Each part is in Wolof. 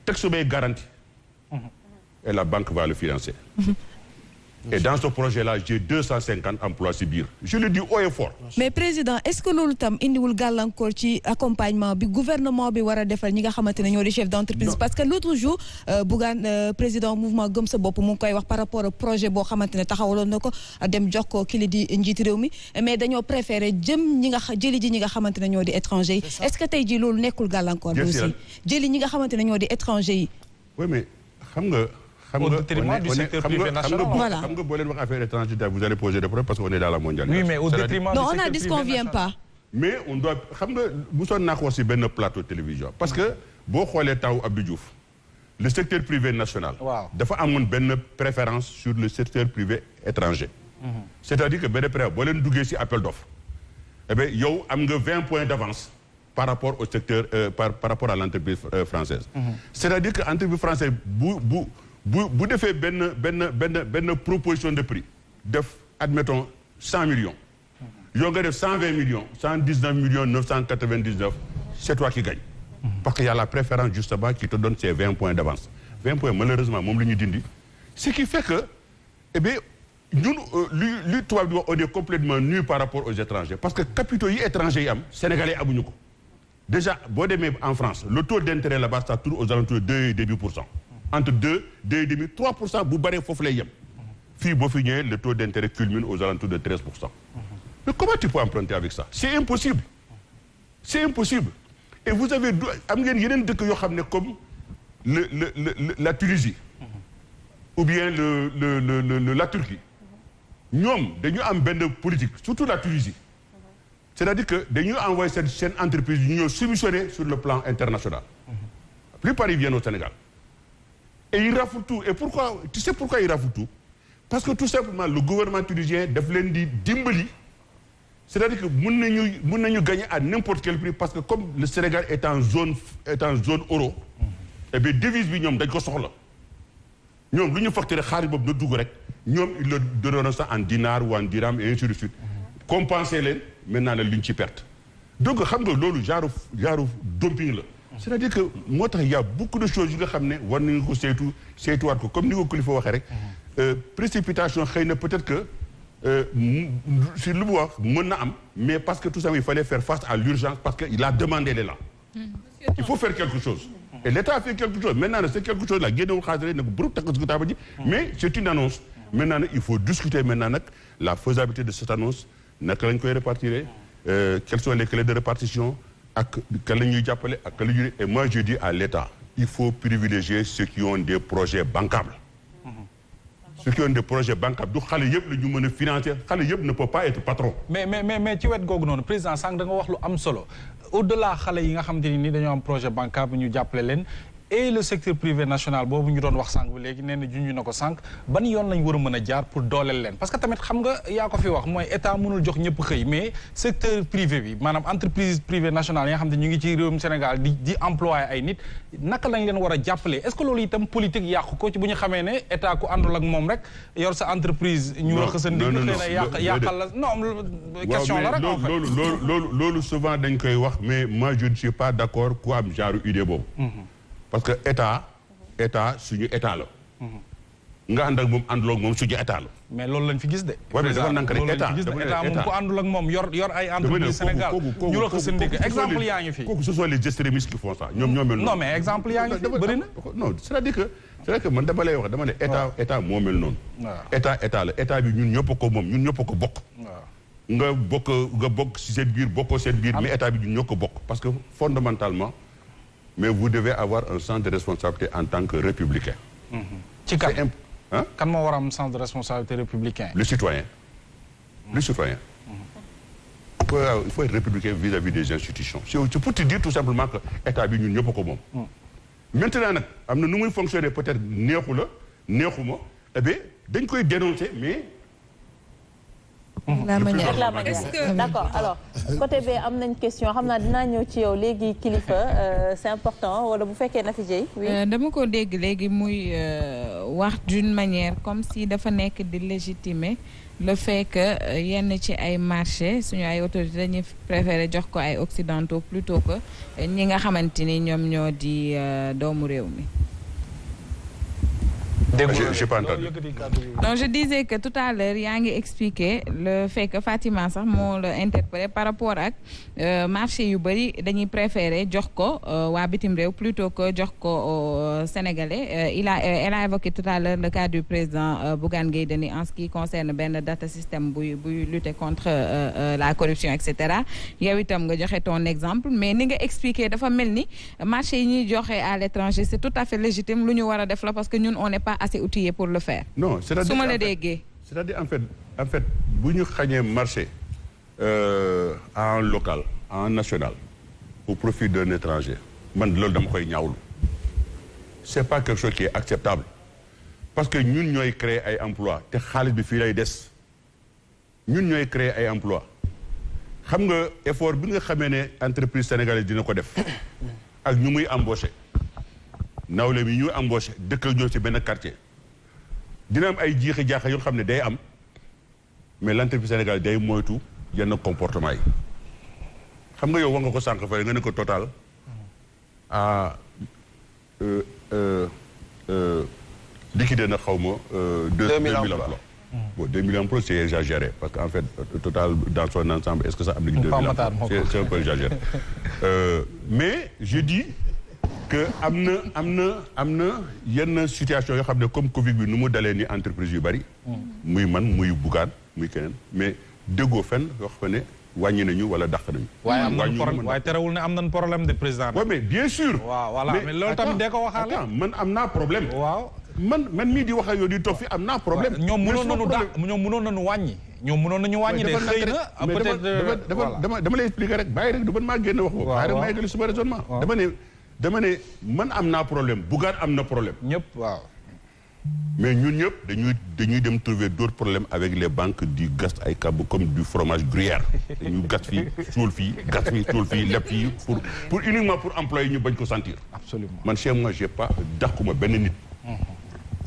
texte bay garanti. Et la banque va le financer. Et dans ce projet-là, j'ai 250 emplois si biir. Je le dis haut et fort. Mais président, est-ce que loolu tam indiwul gàllankoor ci accompagnement bi gouvernement bi war a defal ñi nga xamante ne ñoo di chef d'entreprise? Parce que l'autre jour Bougane président mouvement Gëm sa bopp mu ngi koy wax par rapport au projet boo xamante ne taxawaloon na ko dem jox ko kii di njiit réew mi mais dañoo préféré jëli ji ñi nga xamante ne ñoo di étranger yi. Est-ce que tey jii loolu nekkul gàllankoor bi aussi jëli ñi nga xamante ne ñoo di étranger yi. Oui, mais xam nga au détriment du secteur privé national. Voilà. Xam nga boo leen wax affaire étrangère, vous allez poser des problèmes parce qu'on est dans la mondialisation. Oui, mais au détriment du secteur privé national. Non, on a dit qu'on vient pas. Mais on doit xam nga mosoon naa ko wax si benn plateau télévision parce que boo xoolee taw Abdou Diouf le secteur privé national. Waaw. dafa amoon benn préférence sur le secteur privé étranger. C'est-à-dire que benn préférence boo leen duggee si appel d'offres eh bien yow am nga 20 points d'avance par rapport au secteur par rapport à l'entreprise française. C'est-à-dire que entreprise française bu defee benn proposition de prix def admettons 100 millions. yow nga def 120 millions 119 millions 999 c'est toi qui gagne. Parce qu'il y a la préférence justement qui te donne ces 20 points d'avance. 20 points malheureusement moom la ñu dindi. Ce qui fait que eh bien ñun li tubaab di wax on est complètement nus par rapport aux étrangers parce que capitaux yi étrangers yi am sénégalais amuñu ko. Déjà boo demee en France le taux d'intérêt là-bas ça tourne aux alentours de 2,5%. Entre 2,5, 3% bu bëree foofu lay yem. Fii boo fi ñëwee le taux d'intérêt culmine aux alentours de 13%. Mais comment tu peux emprunter avec ça? C'est impossible. C'est impossible. Et vous avez am ngeen yeneen dëkk yoo xam ne comme la Tunisie. Ou bien la Turquie. ñoom dañu am benn politique surtout la Tunisie. C'est-à-dire que dañu envoyer seen entreprise ñu ñëw soumissionner sur le plan international. La plupart ils viennent au Sénégal. Et ils raflent tout. Et pourquoi? Tu sais pourquoi ils raflent tout? Parce que tout simplement le gouvernement tunisien daf leen di dimbali. C'est-à-dire que mën nañu gagner à n'importe quel prix parce que comme le Sénégal est en zone euro. Et bien devise bi ñoom dañ ko soxla. ñoom lu ñu facturé xaalis boobu na dugg rek ñoom ils le donneront ça en dinar ou en dirham et ainsi de suite. Compenser leen maintenant la luñ ci perte. Donc xam nga loolu genre dumping la. C'est-à-dire que moo tax y a beaucoup de choses yi nga xam ne war nañu ko saytuwaat ko comme ni ko Kilifeu waxee rek. Précipitation xëy na peut-être que si lu mu wax mën na am mais parce que tout ça il fallait faire face à l'urgence parce que il a demandé l'élan. Il faut faire quelque chose. Et l'État a fait quelque chose. Maintenant c'est quelque chose là génnewul xaalis rek nag bu takk si taaba ji. Mais c'est une annonce. Maintenant nag il faut discuter maintenant nag la faisabilité de cette annonce naka lañ koy répartir quelles sont les clés de répartition. ak kan la ñuy jàppale ak kan la ñuy et moi je dis à l'État il faut privilégier ceux qui ont des projets bancables. Ceux qui ont des projets bancables du xale yëpp la ñu mën a financer xale yëpp ne peut pas être patron. mais ci wet googu noonu président sànq da nga wax lu am solo au-delà xale yi nga xamante ni dañoo am projet bancable ñu jàppale leen. Et le secteur privé national boobu ñu doon wax sànq ba léegi nee na junj na ko sànq ban yoon lañ war a mën a jaar pour dooleel leen parce que tamit xam nga yaa ko fi wax mooy état mënul jox ñëpp xëy mais secteur privé bi maanaam entreprise privée nationale yi nga xam ne ñu ngi ci réewum Sénégal di employer ay nit naka lañ leen war a jàppale est-ce que loolu itam politique yàqu ko ci bu ñu xamee ne état ku àndul ak moom rek yor sa entreprise. ñu wax sa ndig xëy na yàqal la non question la rek en fait. loolu souvent dañ koy wax mais moi je ne suis pas d'accord ku am genre idée boobu. Parce que état suñu état la. nga ànd ak moom ànduloo ak moom suñu état la. mais loolu lañ fi gis de. waaye mais dafa nank rek état moom ku àndul ak moom yor ay entreprise Sénégal ñu la ko seen dëkk exemple yaa ngi fi. kooku ce sont les extrémistes qui font ça ñoom ñoo mel noonu. non mais exemple yaa ngi fi bëri na. non c'est-à-dire que man dama lay wax dama ne état moo mel noonu. état la état bi ñun ñëpp ko moom ñun ñëpp ko bokk. nga bokk si seen biir bokkoo seen biir mais état bi ñun ñoo ko bokk parce que fondamentalement mais vous devez avoir un sens de responsabilité en tant que républicain. ci kan moo war a am sens de responsabilité républicain. Le citoyen. Le citoyen. Il faut être républicain vis-à-vis des institutions. C'est pour te dire tout simplement que état bi ñun ñëpp ko moom. Maintenant nag am na nu muy fonctionner peut-être neexuma eh bien dañ koy dénoncer mais la manière d'accord alors côté B am nañ question xam naa dinaa ñëw ci yow léegi kilifa c'est important wala bu fekkee na fi jëy dama ko dégg léegi muy wax d'une manière comme si dafa nekk di légitimer le fait que yenn ci ay marché suñu ay autorités dañuy préférer jox ko ay occidentaux plutôt que ñi nga xamante ni ñoom ñoo di doomu réew mi. J'ai pas entendu. Non, je disais que tout à l'heure yaa ngi expliquer le fait que Fatima sax moo la interpellé par rapport ak marché yu bëri dañuy préférer jox ko waa bitim réew plutôt que jox ko sénégalais elle a évoqué tout à l'heure le cas du président Bougane Gueye Dany en ce qui concerne benn data système buy lutter contre la corruption et cetera yow itam nga joxe ton exemple mais ni nga expliquer dafa mel ni marché yi ñuy joxe à l'étranger c'est tout à fait légitime lu ñu war a def la parce que ñun on n'est pas assez outillé pour le faire. Non, c'est-à-dire su ma la déggee. c'est-à-dire en fait bu ñu xañee marché en local en national au profit d'un étranger man loolu dama koy ñaawlu c'est pas quelque chose qui est acceptable parce que ñun ñooy créer ay emplois te xaalis bi fii lay des ñun ñooy créer ay emplois xam nga effort bi nga xamee ne entreprise sénégalaise dina ko def ak ñu muy embaucher nawle mi ñu embauché dëkk ñoo ci benn quartier dina am ay jiixi jaaxa yoo xam ne day am mais l'entreprise sénégalaise day moytu yenn comportement yi xam nga yow wax nga ko sànq fële nga ne ko Total à liquidé na xaw ma 2000 emplois. Bon 2000 emplois c'est exagéré parce que en fait Total dans son ensemble est-ce que ça am nañu 2000 emplois c'est un peu exagéré mais je dis que am na yenn situation yoo xam ne comme Covid bi nu mu dalee ni entreprise yu bari. muy man muy Bougane muy keneen mais déggoo fenn yoo xam ne wàññi nañu wala dàq nañu. waaye am nañ problème waaye terewul ne am nañ problème de président. oui mais bien sûr. waaw voilà mais loolu tamit dee ko waxaale. attends man am naa problème. waaw man mii di wax ak yow di toog fi am naa problème. ñoom mënoon nañu wàññi. ñoom mënoon nañu wàññi de xëy na peut-être dama lay expliquer rek bàyyi rek du man maa génn wax boobu. waaw maa yeggali suma raisonnement. dama ne man am naa problème Bougane am na problème. ñëpp waaw. mais ñun ñëpp dañuy dem trouver d'autres problèmes avec les banques du gas ay câble comme du fromage gruyère dañuy gas fii suul fii gas fii suul fii lépp fii pour uniquement pour employer ñu bañ ko sentir. absolument man chez moi j'ai pas dàquma benn nit.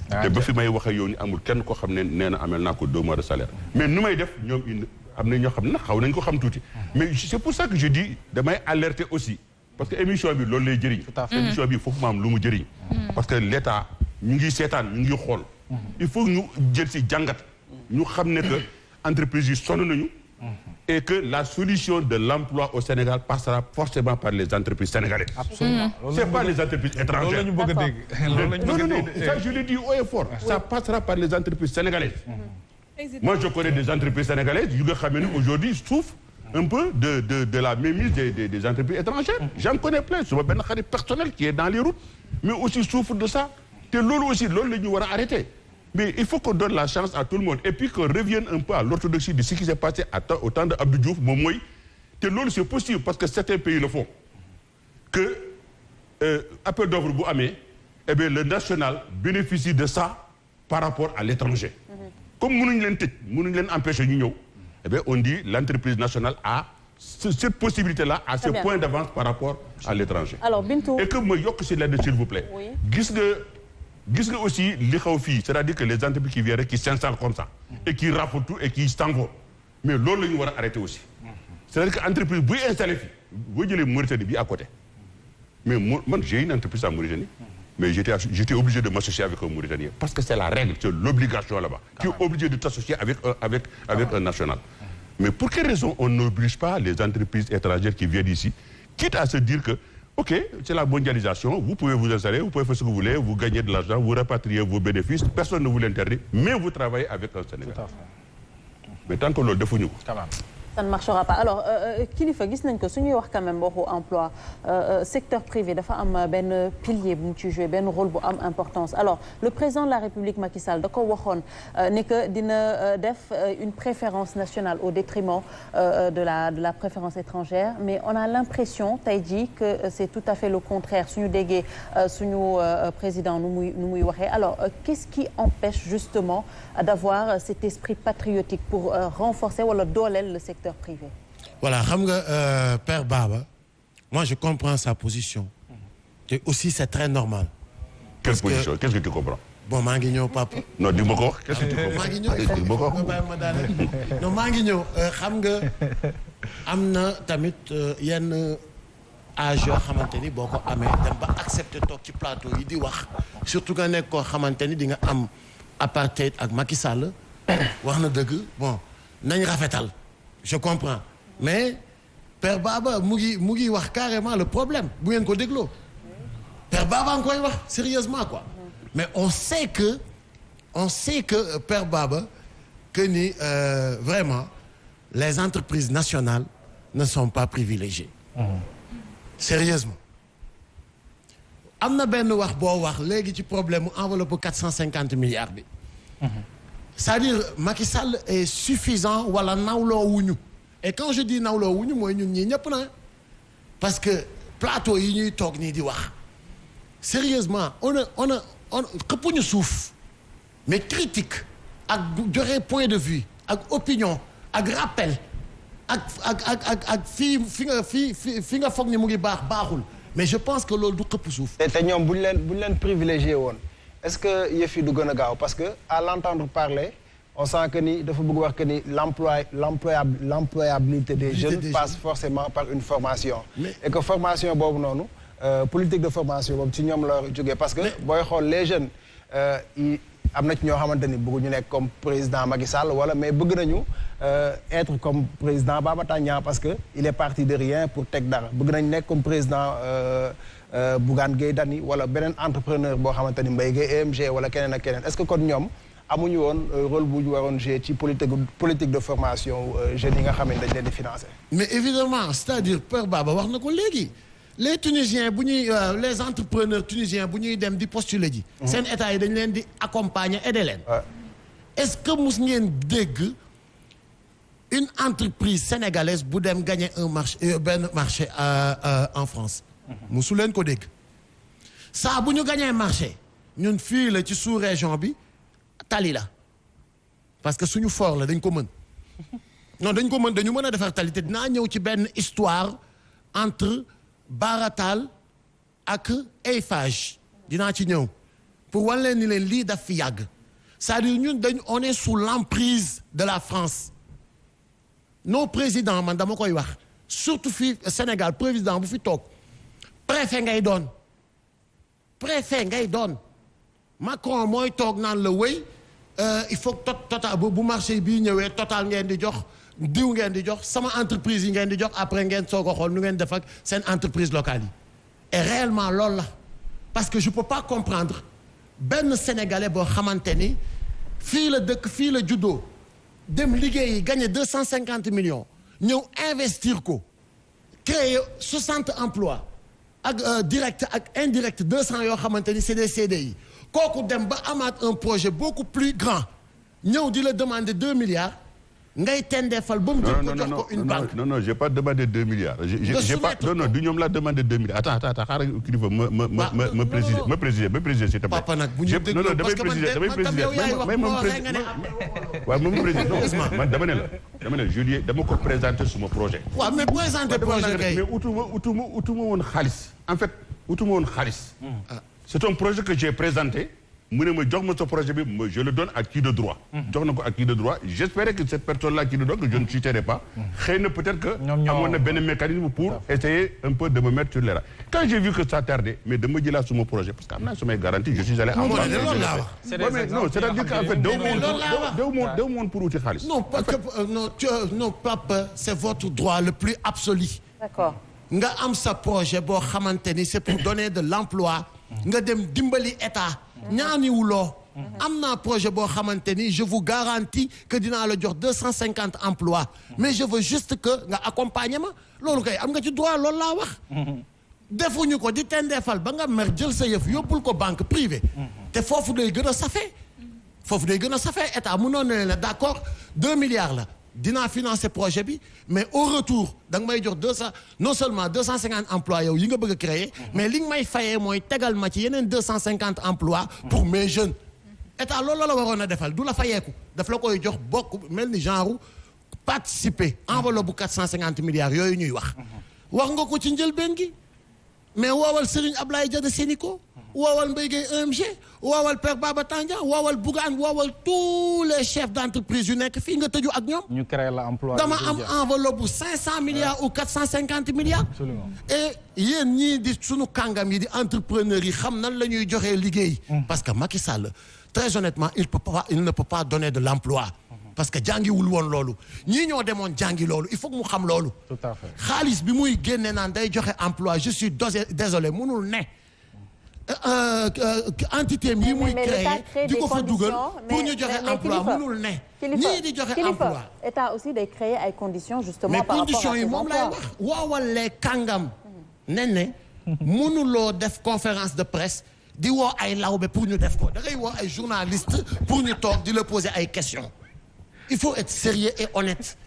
te ba fi may wax ak yow ni amul kenn koo xam ne nee na amel naa ko 2 mois de salaire. mais nu may def ñoom am na ñoo xam ne xaw nañ ko xam tuuti. mais c'est pour ça que je dis damay alerter aussi. parce que émission bi loolu lay jëriñ. émission bi foofu ma am lu mu jëriñ. parce que l'État ñu ngi seetaan ñu ngi xool. il faut ñu jël ci jàngat. ñu xam ne que entreprises yi sonn nañu. et que la solution de l'emploi au Sénégal passera forcément par les entreprises sénégalaises. Absolument. C'est pas les entreprises étrangères. loolu la ñu bëgg a dégg. Non, ça je le dis haut et fort. Ça passera par les entreprises sénégalaises. Moi je connais des entreprises sénégalaises yu nga xam ne aujourd'hui souffrent un peu de la mainmise des entreprises étrangères. J'en connais plein. Suma benn xarit personnel qui est dans les routes mais aussi souffre de ça. te loolu aussi loolu la ñu war a arrêter. Mais il faut qu'on donne la chance à tout le monde et puis qu'on revienne un peu à l'orthodoxie de ce qui s'est passé au temps de Abdou Diouf moom mooy te loolu c'est possible parce que certains pays le font que appel d'offre bu amee eh bien le national bénéficie de ça par rapport à l'étranger. Comme mënuñ leen tëj mënuñ leen empêcher ñu ñëw eh bien on dit l'entreprise nationale a cette possibilité-là a ce point d'avance par rapport à l'étranger. Alors Bintou. Et que ma yokk si l'aide s'il vous plaît. Gis nga aussi li xaw fii c'est-à-dire que les entreprises qui viennent qui s'installent comme ça et qui raflent tout et qui s'en vont mais loolu la ñu war a arrêter aussi c'est-à-dire que entreprise buy installé fii boo jëlee Mauritanie bi à côté mais man j'ai une entreprise en Mauritanie mais j'étais obligé de m'associer avec un Mauritanien parce que c'est la règle c'est l'obligation là-bas tu es obligé de t'associer avec un national mais pour quelle raison on n'oblige pas les entreprises étrangères qui viennent ici quitte à se dire que ok, c'est la mondialisation, vous pouvez vous installer, vous pouvez faire ce que vous voulez, vous gagnez de l'argent, vous rapatriez vos bénéfices, personne ne vous l'interdit, mais vous travaillez avec un Sénégal. Tout à fait. Mais tant que l'on defuñu ko. ça ne marchera pas alors kilifa gis nañ ko su ñuy wax quand même waxu emploi secteur privé dafa am benn pilier bu mu ci joué benn rôle bu am importance alors le président de la République Macky Sall da ko waxoon ne que dina def une préférence nationale au détriment de la préférence étrangère mais on a l'impression tey jii que c'est tout à fait le contraire suñu déggee suñu président nu muy waxee alors qu'est-ce qui empêche justement d'avoir cet esprit patriotique pour renforcer wala dooleel le secteur privé. Voilà xam nga Père Baba moi je comprends sa position et aussi c'est très normal. Quelle position qu'est-ce que tu comprends. bon maa ngi ñëw papa. non di ma ko wax qu'est-ce que tu comprends. maa ngi ñëw non maa ngi ñëw xam nga am na tamit yenn âge yoo xamante ni boo ko amee dem ba accepter toog ci plateau yi di wax surtout nga nekk koo xamante ni di nga am apartheid ak Macky Sall wax na dëgg bon nañ rafetal je comprends mais Père Baba mu ngi wax carrément le problème bu ngeen ko dégloo Père Baba nga koy wax sérieusement quoi mais on sait que Père Baba que ni vraiment les entreprises nationales ne sont pas privilégiées. Sérieusement am na benn wax boo wax léegi ci problème mu enveloppe 450 milliards bi. c'est-à-dire Macky Sall est suffisant wala nawloo wuñu et quand je dis nawloo wuñu mooy ñun ñii ñëpp na parce que plateau yi ñuy toog nii di wax sérieusement on xëppuñu suuf mais critique ak joxe point de vue ak opinion ak rappel ak fi nga foog ni mu ngi baaxul mais je pense que loolu du xëpp suuf. te ñoom bu ñu leen privilégié woon est-ce que yëf yi du gën a gaaw parce que à l'entendre parler on sent que ni dafa bëgg wax que ni l'employabilité des jeunes passe forcément par une formation. Et que formation boobu noonu politique de formation boobu ci ñoom la jógee parce que booy xool les jeunes am na ci ñoo xamante ni bëgguñu nekk comme président Macky Sall wala mais bëgg nañu être comme président Baba Tandian parce que il est parti de rien pour teg dara bëgg nañu nekk comme président Bougane Gueye Dany wala beneen entrepreneur boo xamante ni Mbaye Gueye EMG wala keneen ak keneen est-ce que kon ñoom amuñu woon rôle bu ñu waroon jouer ci politique de formation jeunes yi nga xam ne dañ leen di financer. mais évidemment c'est-à-dire Père Baba wax na ko léegi. les Tunisiens bu ñuy les entrepreneurs tunisiens bu ñuy dem di postuler ji. seen état yi dañ leen di accompagner aider leen. est-ce que mus ngeen dégg une entreprise sénégalaise bu dem gagner benn marché en France. musu leen ko dégg. saa bu ñu gagner marché ñun fii la ci sous-région bi tali la parce que suñu fort la dañ ko mën. non dañ ko mën dañu mën a defar tali te dinaa ñëw ci benn histoire entre. Baratal ak Eiffage dinaa ci ñëw pour wan leen ni leen lii daf fi yàgg c'est-à-dire ñun on est sous l'emprise de la France nos présidents man dama koy wax surtout fii Sénégal président bu fi toog préfet ngay doon Macron mooy toog naan la wéy il faut que total bu marché bii ñëwee total ngeen di jox diw ngeen di jox sama entreprise yi ngeen di jox après ngeen soog a xool nu ngeen def ak seen entreprise locale yi et réellement loolu la parce que je peux pas comprendre benn sénégalais boo xamante ni fii la dëkk fii la juddoo dem liggéeyi gagner 250 millions ñëw investir ko créer 60 emplois ak direct ak indirect 200 yoo xamante ni c'est des CDI kooku dem ba amaat un projet beaucoup plus grand ñëw di la demander 2 milliards. ngay tendeefal ba mu jël ko jox ko une banque. non j'ai pas demandé 2 milliards. j'ai pas non du ñoom laa demandé 2 milliards. attends xaaral kilifa ma préciser s'il te plaît. papa nag bu ñu dégloo parce que damay préciser waaw moom préciser man dama ne Julien dama ko présenter suma projet. waaw mais présenter projet kay. mais utuma woon xaalis en fait utuma woon xaalis. c'est un projet que j'ai présenté. mu ne ma jox ma sa projet bi je le donne à qui de droit. jox na ko à qui de droit j'espérais que cette personne là qui de droit que je ne citerai pas. xëy na peut-être que. amoon na benn mécanisme pour essayer un peu de me mettre sur les rails. quand j'ai vu que ça tardait mais dama jëlaat suma projet parce que am naa sumay garantie je suis allé. non c'est-à-dire qu'en fait dew moon pour wuti xaalis. non papa c'est votre droit le plus absolu. D'accord. nga am sa projet boo xamante ni c'est pour donner de l'emploi. nga dem dimbali état. ñaaniwuloo am naa projet boo xamante ni je vous garantis que dinaa la jox 250 emplois mais je veux juste que nga accompagner ma loolu kay am nga ci droit loolu laa wax defuñu ko di tendeefal ba nga mer jël sa yëf yóbbul ko banque privée te foofu day gën a safee état mënoon na leen d'accord 2 milliards la dinaa financer projet bi mais au retour da nga may jox non seulement 250 emplois yow yi nga bëgg a créer mais li nga may fayee mooy tegal ma ci yeneen 250 emplois pour mes jeunes état loolu la waroon a defal du la fayeeku daf la koy jox bokk mel ni genre participer enveloppe bu 450 milliards yooyu ñuy wax nga ko ci njëlbeen gi mais woowal Serigne Ablaye Dia de Sénico woowal Mbaye Gueye EMG woowal Père Baba Tandian woowal Bougane woowal tous les chefs d'entreprise yu nekk fii nga tëju ak ñoom. ñu créé la emploi dama am enveloppe bu 500 milliards ou 450 milliards. Absolument. et yéen ñii di sunu kàngam yi di entrepreneurs yi xam nan la ñuy joxee liggéey. parce que Macky Sall très honnêtement il ne peut pas donner de l'emploi. parce que jàngiwul woon loolu ñii ñoo demoon jàngi loolu il faut que mu xam loolu. Tout à fait. xaalis bi muy génne naan day joxe emploi je suis désolé mënul ne. entité yi muy créé di ko fa dugal pour ñu joxe emploi mënul ne. ñii di joxe emploi état aussi day créer ay conditions justement par rapport à conditions yi moom lay wax woowal les kàngam ne mënuloo def conférence de presse di woo ay lawbe pour ñu def ko da ngay woo ay journaliste pour ñu toog di la poser ay questions. il faut être sérieux et honnête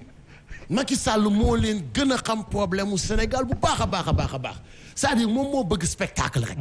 Macky Sall moo leen gën a xam problème mu Sénégal bu baax a baax a baax a baax c'est-à-dire moom moo bëgg spectacle rek.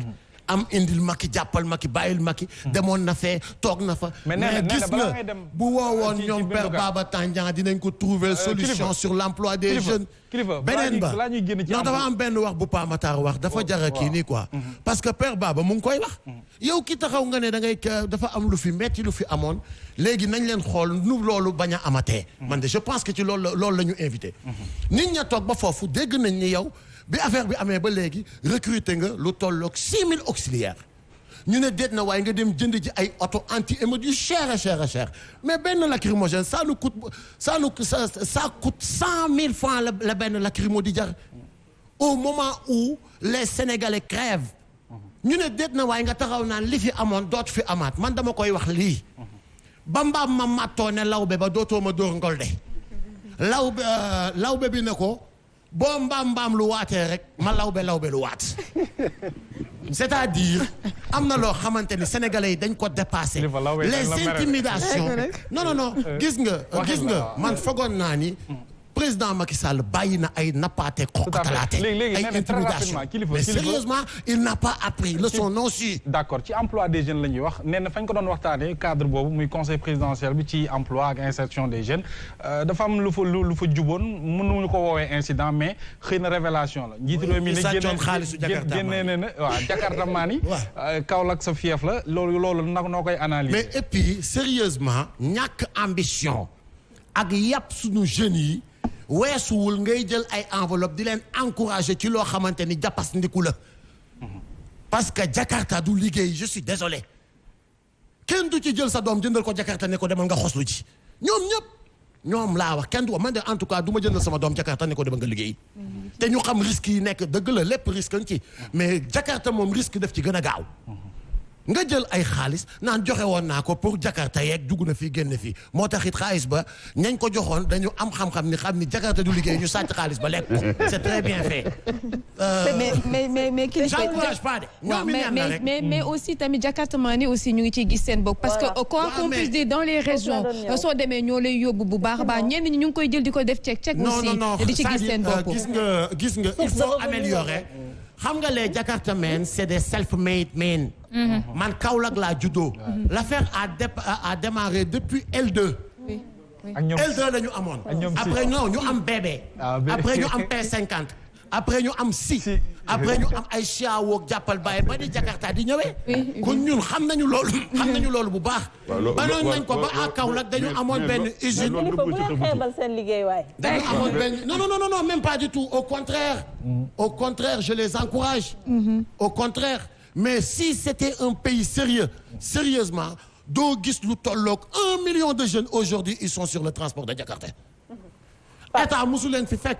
am indil Macky jàppal Macky bàyyil Macky. demoon na fee toog na fa. mais gis nga bu woowoon ñoom Père Baba Tandian dinañ ko trouver solution sur l'emploi des jeunes. beneen ba non dafa am benn wax bu Pa Matar wax dafa jara kii nii quoi. parce que Père Baba mu ngi koy wax. yow ki taxaw nga ne da ngay dafa am lu fi metti lu fi amoon léegi nañ leen xool nu loolu bañ a amatee. man de je pense que ci loolu la ñu invité. nit ña toog ba foofu dégg nañ ni yow. bi affaire bi amee ba léegi recruter nga lu tolloog 6000 auxiliaires ñu ne déet na waaye nga dem jënd ji ay auto anti émeute yu cher mais benn lacrymogène ça coûte 100 000 francs la benn lacrymo di jar au moment où les Sénégalais crèvent ñu ne déet na waaye nga taxaw naan li fi amoon dootu fi amaat man dama koy wax lii ba mbaam ma mattoo ne lawbe ba dootoo ma dóor ngol de lawbe bi ne ko boo mbaam lu waatee rek ma lawbe lu waat c'est-à-dire am na loo xamante ni sénégalais yi dañ ko dépassé les intimidations non gis nga man fogoon naa ni président Macky Sall bàyyi na ay nappaate xoqatalaate ay intimidation mais sérieusement il n'a pas appris leçon non su. d'accord ci emploi des jeunes la ñuy wax nee na fañ ko doon waxtaanee cadre boobu muy conseil présidentiel bi ci emploi ak insertion des jeunes dafa am lu fa juboon mënuñu ko woowee incident mais xëy na révélation la njiitu réew mi ne génnee na waaw Jakarta maan yi Kaolack sa fief la loolu nag noo koy analyser. mais et puis sérieusement ñàkk ambition ak yàpp suñu jeunes yi weesuwul ngay jël ay enveloppe di leen encourager ci loo xamante ni jàppas ndiku la parce que Jakarta du liggéey je suis désolé kenn du ci jël sa doom jëndal ko Jakarta ne ko demal nga xoslu ji ñoom laa wax kenn du man de en tout cas du ma jëndal sama doom Jakarta ne ko demal nga liggéey te ñu xam risque yi nekk dëgg la lépp risque nga ci mais Jakarta moom risque def ci gën a gaaw nga jël ay xaalis naan joxe woon naa ko pour Jakarta yeeg dugg na fii génn fii moo tax it xaalis ba ñañ ko joxoon dañu am xam ni Jakarta du liggéey ñu sàcc xaalis ba lekk ko c'est très bien fait. mais j'encourage pas de. non mais aussi tamit Jakarta maa ni aussi ñu ngi ciy gis seen bopp. parce que quoi qu'on puisse dire dans les régions soo demee ñoo lay yóbbu bu baax a baax ñenn ñi ñu ngi koy jël di ko def cek aussi. non di ci gis seen bopp. gis nga il faut améliorer. xam nga les Jakarta men c'est des self-made men. man Kaolack laa juddoo. l'affaire a démarré depuis L2. L2 la ñu amoon. après ñu am bébé. après ñu am P50. après ñu am si. après ñu am ay chiawoog jàppal bàyyi ba di Jakarta di ñëwee. kon ñun xam nañu loolu bu baax. banoon nañ ko ba à Kaolack dañu amoon benn usine. bu leen xeebal seen liggéey waay. dañu amoon benn non même pas du tout au contraire je les encourage. au contraire mais si c'était un pays sérieusement doo gis lu tolloog 1 million de jeunes aujourd'hui ils sont sur le transport de Jakarta. état musu leen fi fekk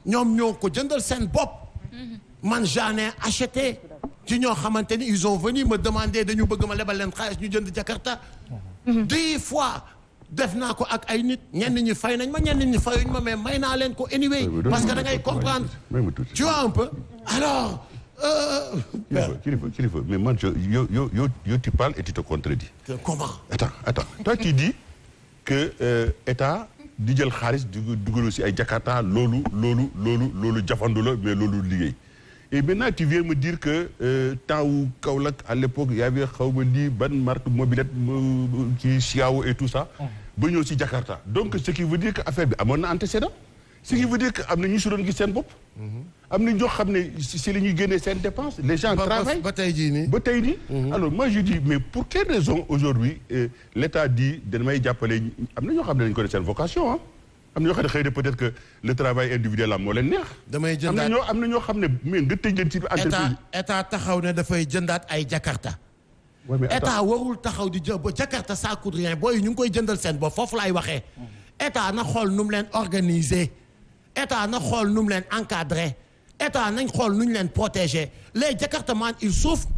ñoom ñoo ko jëndal seen bopp. man j'en ai acheté ci ñoo xamante ni ils ont venu me demander dañu bëgg ma lebal leen xaalis ñu jënd Jakarta 10 fois def naa ko ak ay nit ñenn ñi fay nañ ma ñenn ñi fayuñ ma mais may naa leen ko anyway parce que da ngay comprendre tu vois un peu alors Kilifeu mais man yo tu parles et tu te contredis. Comment? Attends toi tu dis que état di jël xaalis di dugal ci ay Jakarta loolu jafandu la mais loolu liggéey et maintenant tu viens me dire que temps wu Kaolack à l'époque y avait xawma lii ban marque mobilette ci Xiao et tout ça ba ñëw ci Jakarta donc ce qui veut dire que affaire bi amoon na antécédent ce qui veut dire que am na ñu si doon gis seen bopp am na ñoo xam ne si la ñuy génnee seen dépense les gens travaillent ba tey jii nii alors moi je dis mais pour quelle raison aujourd'hui l'État dit damay jàppale am na ñoo xam ne dañu ko def seen vocation ah am na ñoo xam ne xëy na peut-être que le travail individuel am moo leen neex damay jëndaat am na ñoo xam ne mais nga tëj leen ci entreprise état taxaw ne dafay jëndaat ay Jakarta état warul taxaw di jël ba Jakarta ça coûte rien booy ñu ngi koy jëndal seen bopp foofu laay waxee état na xool nu mu leen organiser état na xool nu mu leen encadrer état nañ xool nu ñu leen protéger les Jakartaman ils souffrent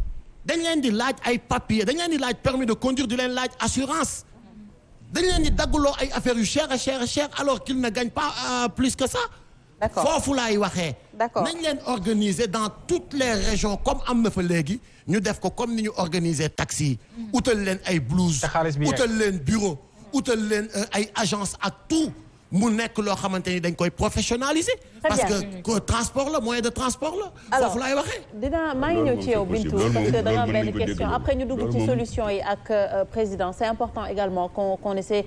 dañ leen di laaj ay papiers dañ leen di laaj permis de conduire di leen laaj assurance dañ leen di dagguloo ay affaires yu cher alors qu'ils ne gagnent pas plus que ça. D'accord foofu laay waxee. D'accord nañ leen organiser dans toutes les régions comme am na fa léegi ñu def ko comme ni ñu organiser taxi yi. utal leen ay blouse. utal leen bureau utal leen ay agence ak tout. mu nekk loo xamante ni dañ koy professionnaliser. parce que transport la moyen de transport la. alors foofu laay waxee. maa ngi ñëw ci yow Bintou parce que da nga am benn question après ñu dugg ci solution yi ak président c'est important également qu'on essaie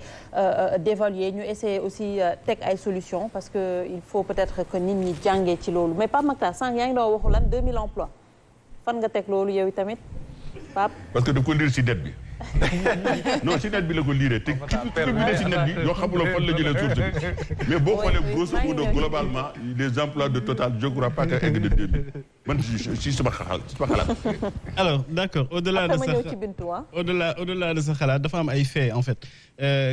d'évaluer ñu essayer aussi teg ay solutions parce que il faut peut-être que nit ñi jàngee ci loolu mais Pape Makhtar sànq yaa ngi doon waxu lan 2000 emplois fan nga teg loolu yow tamit Pape. parce que da ko lire ci dette bi. non si net bi la ko liiree te ki ko bindee si net bi yoo xamuloo fan la jëlee source bi mais boo xoolee grosso modo globalement les emplois de Total je crois pas que egg de 2000 man si sama xalaat. alors d'accord au-delà de sa xalaat dafa am ay faits en fait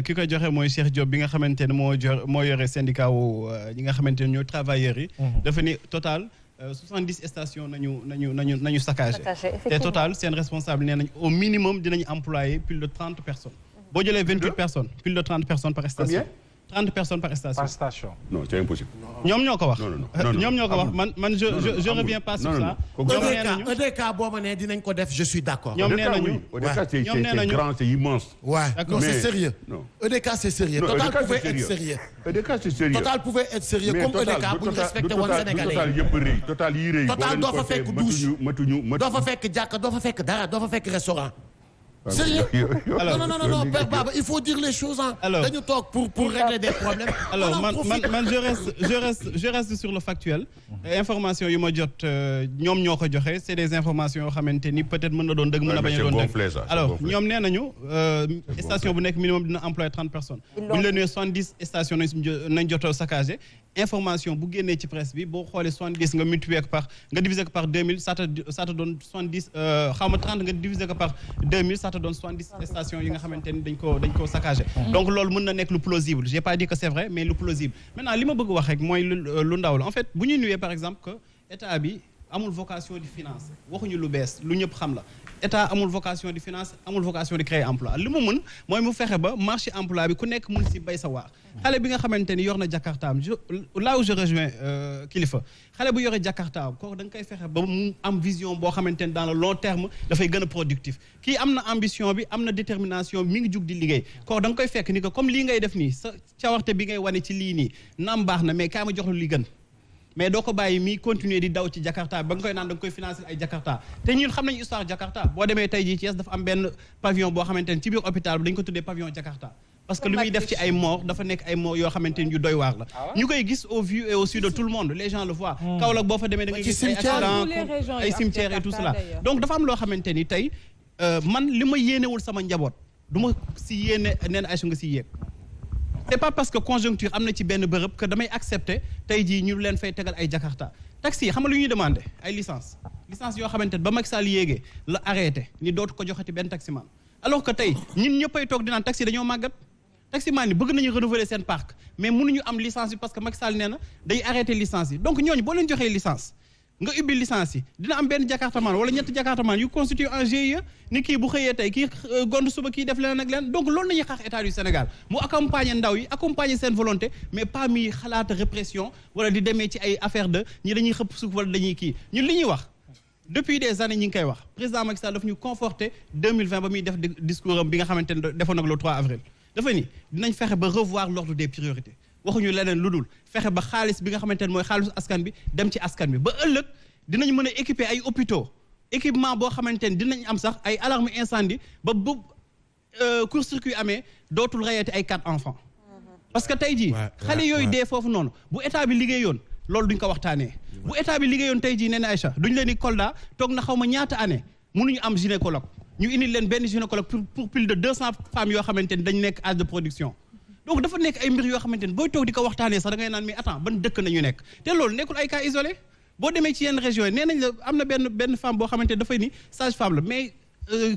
ki koy joxe mooy Cheikh Diop bi nga xamante ne moo yore syndicat wu ñi nga xamante ne ñooy travailleurs yi. dafa ni Total. 70 stations nañu saccagé te Total seen responsable nee nañ au minimum dinañu employer plus de 30 personnes boo jëlee 28 personnes plus de 30 personnes par station 30 personnes par station. Non, c'est impossible. ñoom ñoo ko wax. non ñoom ñoo ko wax man je reviens pas sur ça. ñoom nee nañu EDK boo ma nee dinañ ko def je suis d'accord. ñoom nee nañu c'est grand, c'est immense. Ouais, non, c'est sérieux. Non. EDK c'est sérieux. Total pouvait être sérieux. EDK c'est sérieux. Total pouvait être sérieux comme EDK bu ñu respecté woon Sénégalais. Total yëpp rëy. Total yi rëy. Total doo fa fekk douche. doo fa fekk jàkka doo fa fekk dara doo fa fekk restaurant. Sérieux? Non, Père Baba, il faut dire les choses. Dañu toog pour régler des problèmes. Alors, man, je reste sur le factuel. Information yu ma jot ñoom ñoo ko joxe, c'est des informations yoo xamante ni peut-être mën na doon dëgg mën na bañ a doon dëgg. Alors, ñoom nee nañu station bu nekk minimum dina employer 30 personnes. Bu ñu la nuyee 70 stations nañ jotoo saccagé. Information bu génnee ci presse bi boo xoolee 70 nga multiplier ko par nga diviser ko par 2000 ça te donne 70 xawma 30 nga diviser ko par 2000 ça te donne 70 stations yi nga xamante ni dañ ko saccagé. Donc loolu mën na nekk lu plausible. J'ai pas dit que c'est vrai mais lu plausible. Maintenant li ma bëgg wax rek mooy lu ndaw la en fait bu ñu nuyee par exemple que état bi amul vocation de financer waxuñu lu bees lu ñëpp xam la. État amul vocation de finance amul vocation de créer emploi li mu mën mooy mu fexe ba marché emploi bi ku nekk mun si bay sa waar xale bi nga xamante ni yor na Jakartaam là où je rejoins Kilifeu xale bu yore Jakartaam kooku da nga koy fexe ba mu am vision boo xamante ni dans le long terme dafay gën a productif kii am na ambition bi am na détermination bi mi ngi jug di liggéey kooku da nga koy fekk ni que comme lii ngay def nii sa cawarte bi ngay wane ci lii nii naam baax na mais kaa ma jox lu li gën mais doo ko bàyyi mi continuer di daw ci Jakarta ba nga koy naan da nga koy financer ay Jakarta te ñun xam nañu histoire Jakarta boo demee tey jii Thiès dafa am benn pavillon boo xamante ni ci biir hôpital bi dañ ko tuddee pavillon Jakarta parce que lu muy def ci ay mort dafa nekk ay mort yoo xamante ni yu doy waar la ñu koy gis au vu et au su de tout le monde les gens le voient Kaolack boo fa demee da ngay gis ay accident ay cimetières et tout cela donc dafa am loo xamante ni tey man li ma yéenewul sama njaboot du ma si yéene neen ay nga si yéeg c'est pas parce que conjoncture am na ci benn bërëb que damay accepter tey jii ñu leen fay tegal ay Jakarta taxi yi xam nga lu ñuy demandé ay licence yoo xamante ne ba Macky Sall yéegee la arrêté ni dootu ko joxati benn taximan alors que tey ñun ñëppay toog dinaan taxi dañoo màggat taximan yi bëgg nañu renouveler seen parc mais mënuñu am licence bi parce que Macky Sall nee na day arrêté licence yi donc ñooñu boo leen joxee licence nga ubbi licence yi dina am benn jakartamaan wala ñetti jakartamaan yu constitué en GIE ni kii bu xëyee tey kii gond suba kii def leneen ak leneen donc loolu nañuy xaar état du Sénégal mu accompagner ndaw yi accompagner seen volonté mais pas mi xalaata répression wala di demee ci ay affaire de ñi dañuy xëpp suuf wala dañuy kii ñun li ñuy wax depuis des années ñi ngi koy wax président Macky Sall daf ñu conforté 2020 ba muy def discours am bi nga xamante ne defoon nag le 3 avril dafa ni dinañ fexe ba revoir l'ordre des priorités waxuñu leneen lu dul fexe ba xaalis bi nga xamante ne mooy xaalisu askan bi dem ci askan bi ba ëllëg dinañ mën a équiper ay hôpitaux équipement boo xamante ne dinañ am sax ay alarme incendie ba bu court-circuit amee dootul rayati ay 4 enfants parce que tey jii xale yooyu dee foofu noonu bu état bi liggéeyoon loolu duñ ko waxtaanee bu état bi liggéeyoon tey jii nee na Aïcha duñ leen ni Kolda toog na xaw ma ñaata année mënuñu am gynécologue ñu indil leen benn gynécologue pour plus de 200 femmes yoo xamante ni dañ nekk âge de production donc dafa nekk ay mbir yoo xamante ni booy toog di ko waxtaanee sax da ngay naan mais attends ban dëkk nañu nekk te loolu nekkul ay cas isolé boo demee ci yenn régions yi nee nañ la am na benn femme boo xamante ni dafay ni sage femme la mais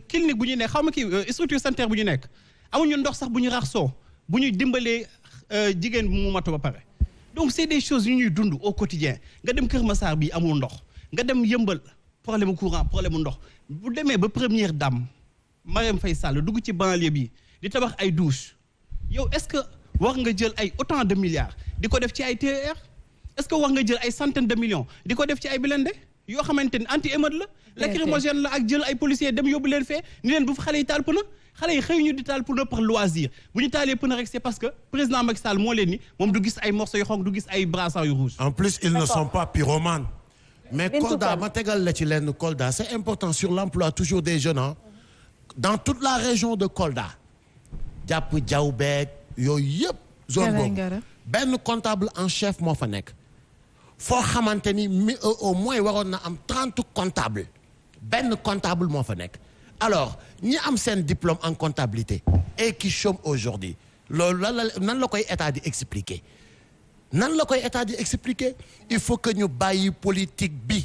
clinique bu ñu nekk xaw ma kii structure sanitaire bu ñu nekk amuñu ndox sax bu ñu rax soo bu ñu dimbalee jigéen mu matu ba pare donc c'est des choses yu ñuy dund au quotidien nga dem Kër Massar bi amul ndox nga dem Yëmbal problème courant problème ndox bu demee ba première dame Marième Faye Sall dugg ci banlieue bi di tabax ay douche yow est-ce que war nga jël ay autant de milliards di ko def ci ay TER est-ce que war nga jël ay centaines de millions di ko def ci ay blindé yoo xamante ni anti-émeute la lacrymogène la ak jël ay policiers dem yóbbu leen fee ni leen bu fa xale yi taal pneu xale yi xëy ñu di taal pneu par loisir bu ñu taalee pneu rek c'est parce que président Macky Sall moo leen ni moom du gis ay morceaux yu xonk du gis ay brassards yu rouge. En plus ils ne sont pas pyromanes. mais Kolda ma tegal la ci lenn Kolda c'est important sur l'emploi toujours des jeunes hein. Dans toute la région de Kolda jàpp Diaoubek yooyu yëpp zone boobu benn comptable en chef moo fa nekk foo xamante ni au moins waroon na am 30 comptables benn comptable moo fa nekk alors ñi am seen diplôme en comptabilité et qui chôment aujourd'hui loolu nan la koy état di expliquer nan la koy état di expliquer il faut que ñu bàyyi politique bi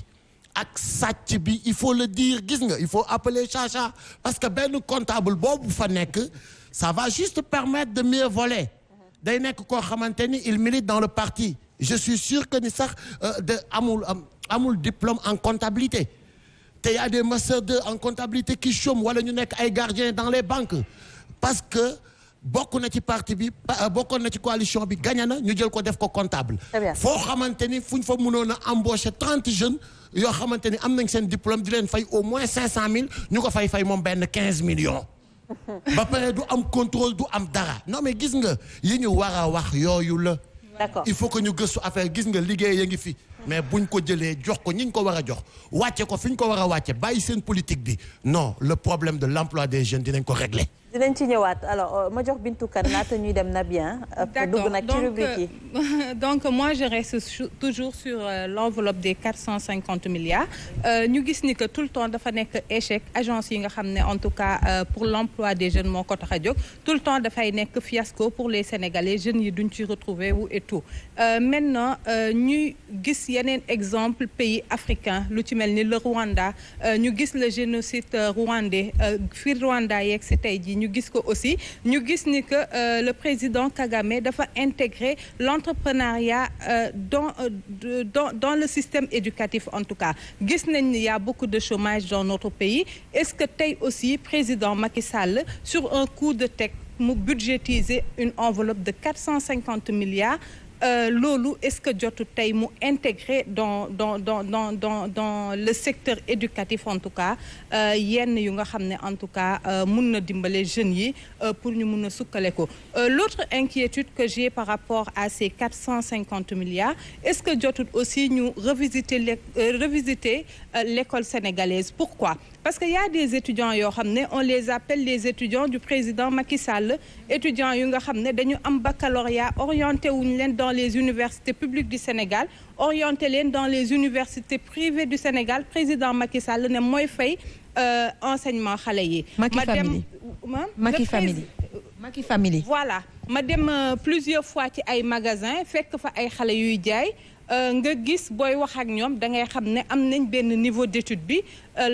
ak sàcc bi il faut le dire gis nga il faut appeler chacha parce que benn comptable boobu fa nekk ça va juste permettre de mieux voler day nekk koo xamante ni il milite dans le parti je suis sûr que ni sax amul diplôme en comptabilité te y a des masters 2 en comptabilité qui chôment wala ñu nekk ay gardiens dans les banques parce que bokk na ci parti bi bokkoon na ci coalition bi gagné na ñu jël ko def ko comptable foo xamante ni fu ñu fa mënoon a embaucher 30 jeunes yoo xamante ni am nañ seen diplôme di leen fay au moins 500 000 ñu ko fay moom benn 15 millions ba pare du am contrôle du am dara non mais gis nga yi ñu war a wax yooyu la d'accord il faut que ñu gëstu affaire gis nga liggéey ya ngi fi mais buñ ko jëlee jox ko ñi ñu ko war a jox wàcce ko fi ñu ko war a wàcce bàyyi seen politique bi non le problème de l'emploi des jeunes dinañ ko régler dinañ ci ñëwaat alors ma jox Bintou Kane laata ñuy dem na bien. D'accord nag ci rubrique yi. donc moi je reste toujours sur l'enveloppe des 450 milliards ñu gis ni que tout le temps dafa nekk échec agence yi nga xam ne en tout cas pour l'emploi des jeunes moo ko tax a jóg tout le temps dafay nekk fiasco pour les Sénégalais jeunes yi duñ ci retrouver wu et tout maintenant ñuy gis yeneen exemple pays africain lu ci mel ni le Rwanda ñu gis le génocide rwandais fi Rwanda yeeg si tey jii ñu gis ko aussi ñu gis ni que le président Kagame dafa intégrer l'entrepreneuriat dans le système éducatif en tout cas gis nañ ni y a beaucoup de chômage dans notre pays est-ce que tey aussi président Macky Sall sur un coup de tête mu budgétiser une enveloppe de 450 milliards loolu est-ce que jotu tey mu intégrer dans le secteur éducatif en tout cas yenn yu nga xam ne en tout cas mun na dimbale jeunes yi pour ñu mun a sukkale ko l'autre inquiétude que j'ai par rapport à ces 450 milliards est-ce que jotut aussi ñu revisiter l'école sénégalaise pourquoi parce que y a des étudiants yoo xam ne on les appelle les étudiants du président Macky Sall étudiants yu nga xam ne dañu am baccalauréat orienté wuñu leen dans les universités publiques du Sénégal orienté leen dans les universités privées du Sénégal président Macky Sall ne mooy fay enseignement xale yi Macky Family voilà ma dem plusieurs fois ci ay magasins fekk fa ay xale yuy jaay nga gis booy wax ak ñoom da ngay xam ne am nañ benn niveau d'étude bi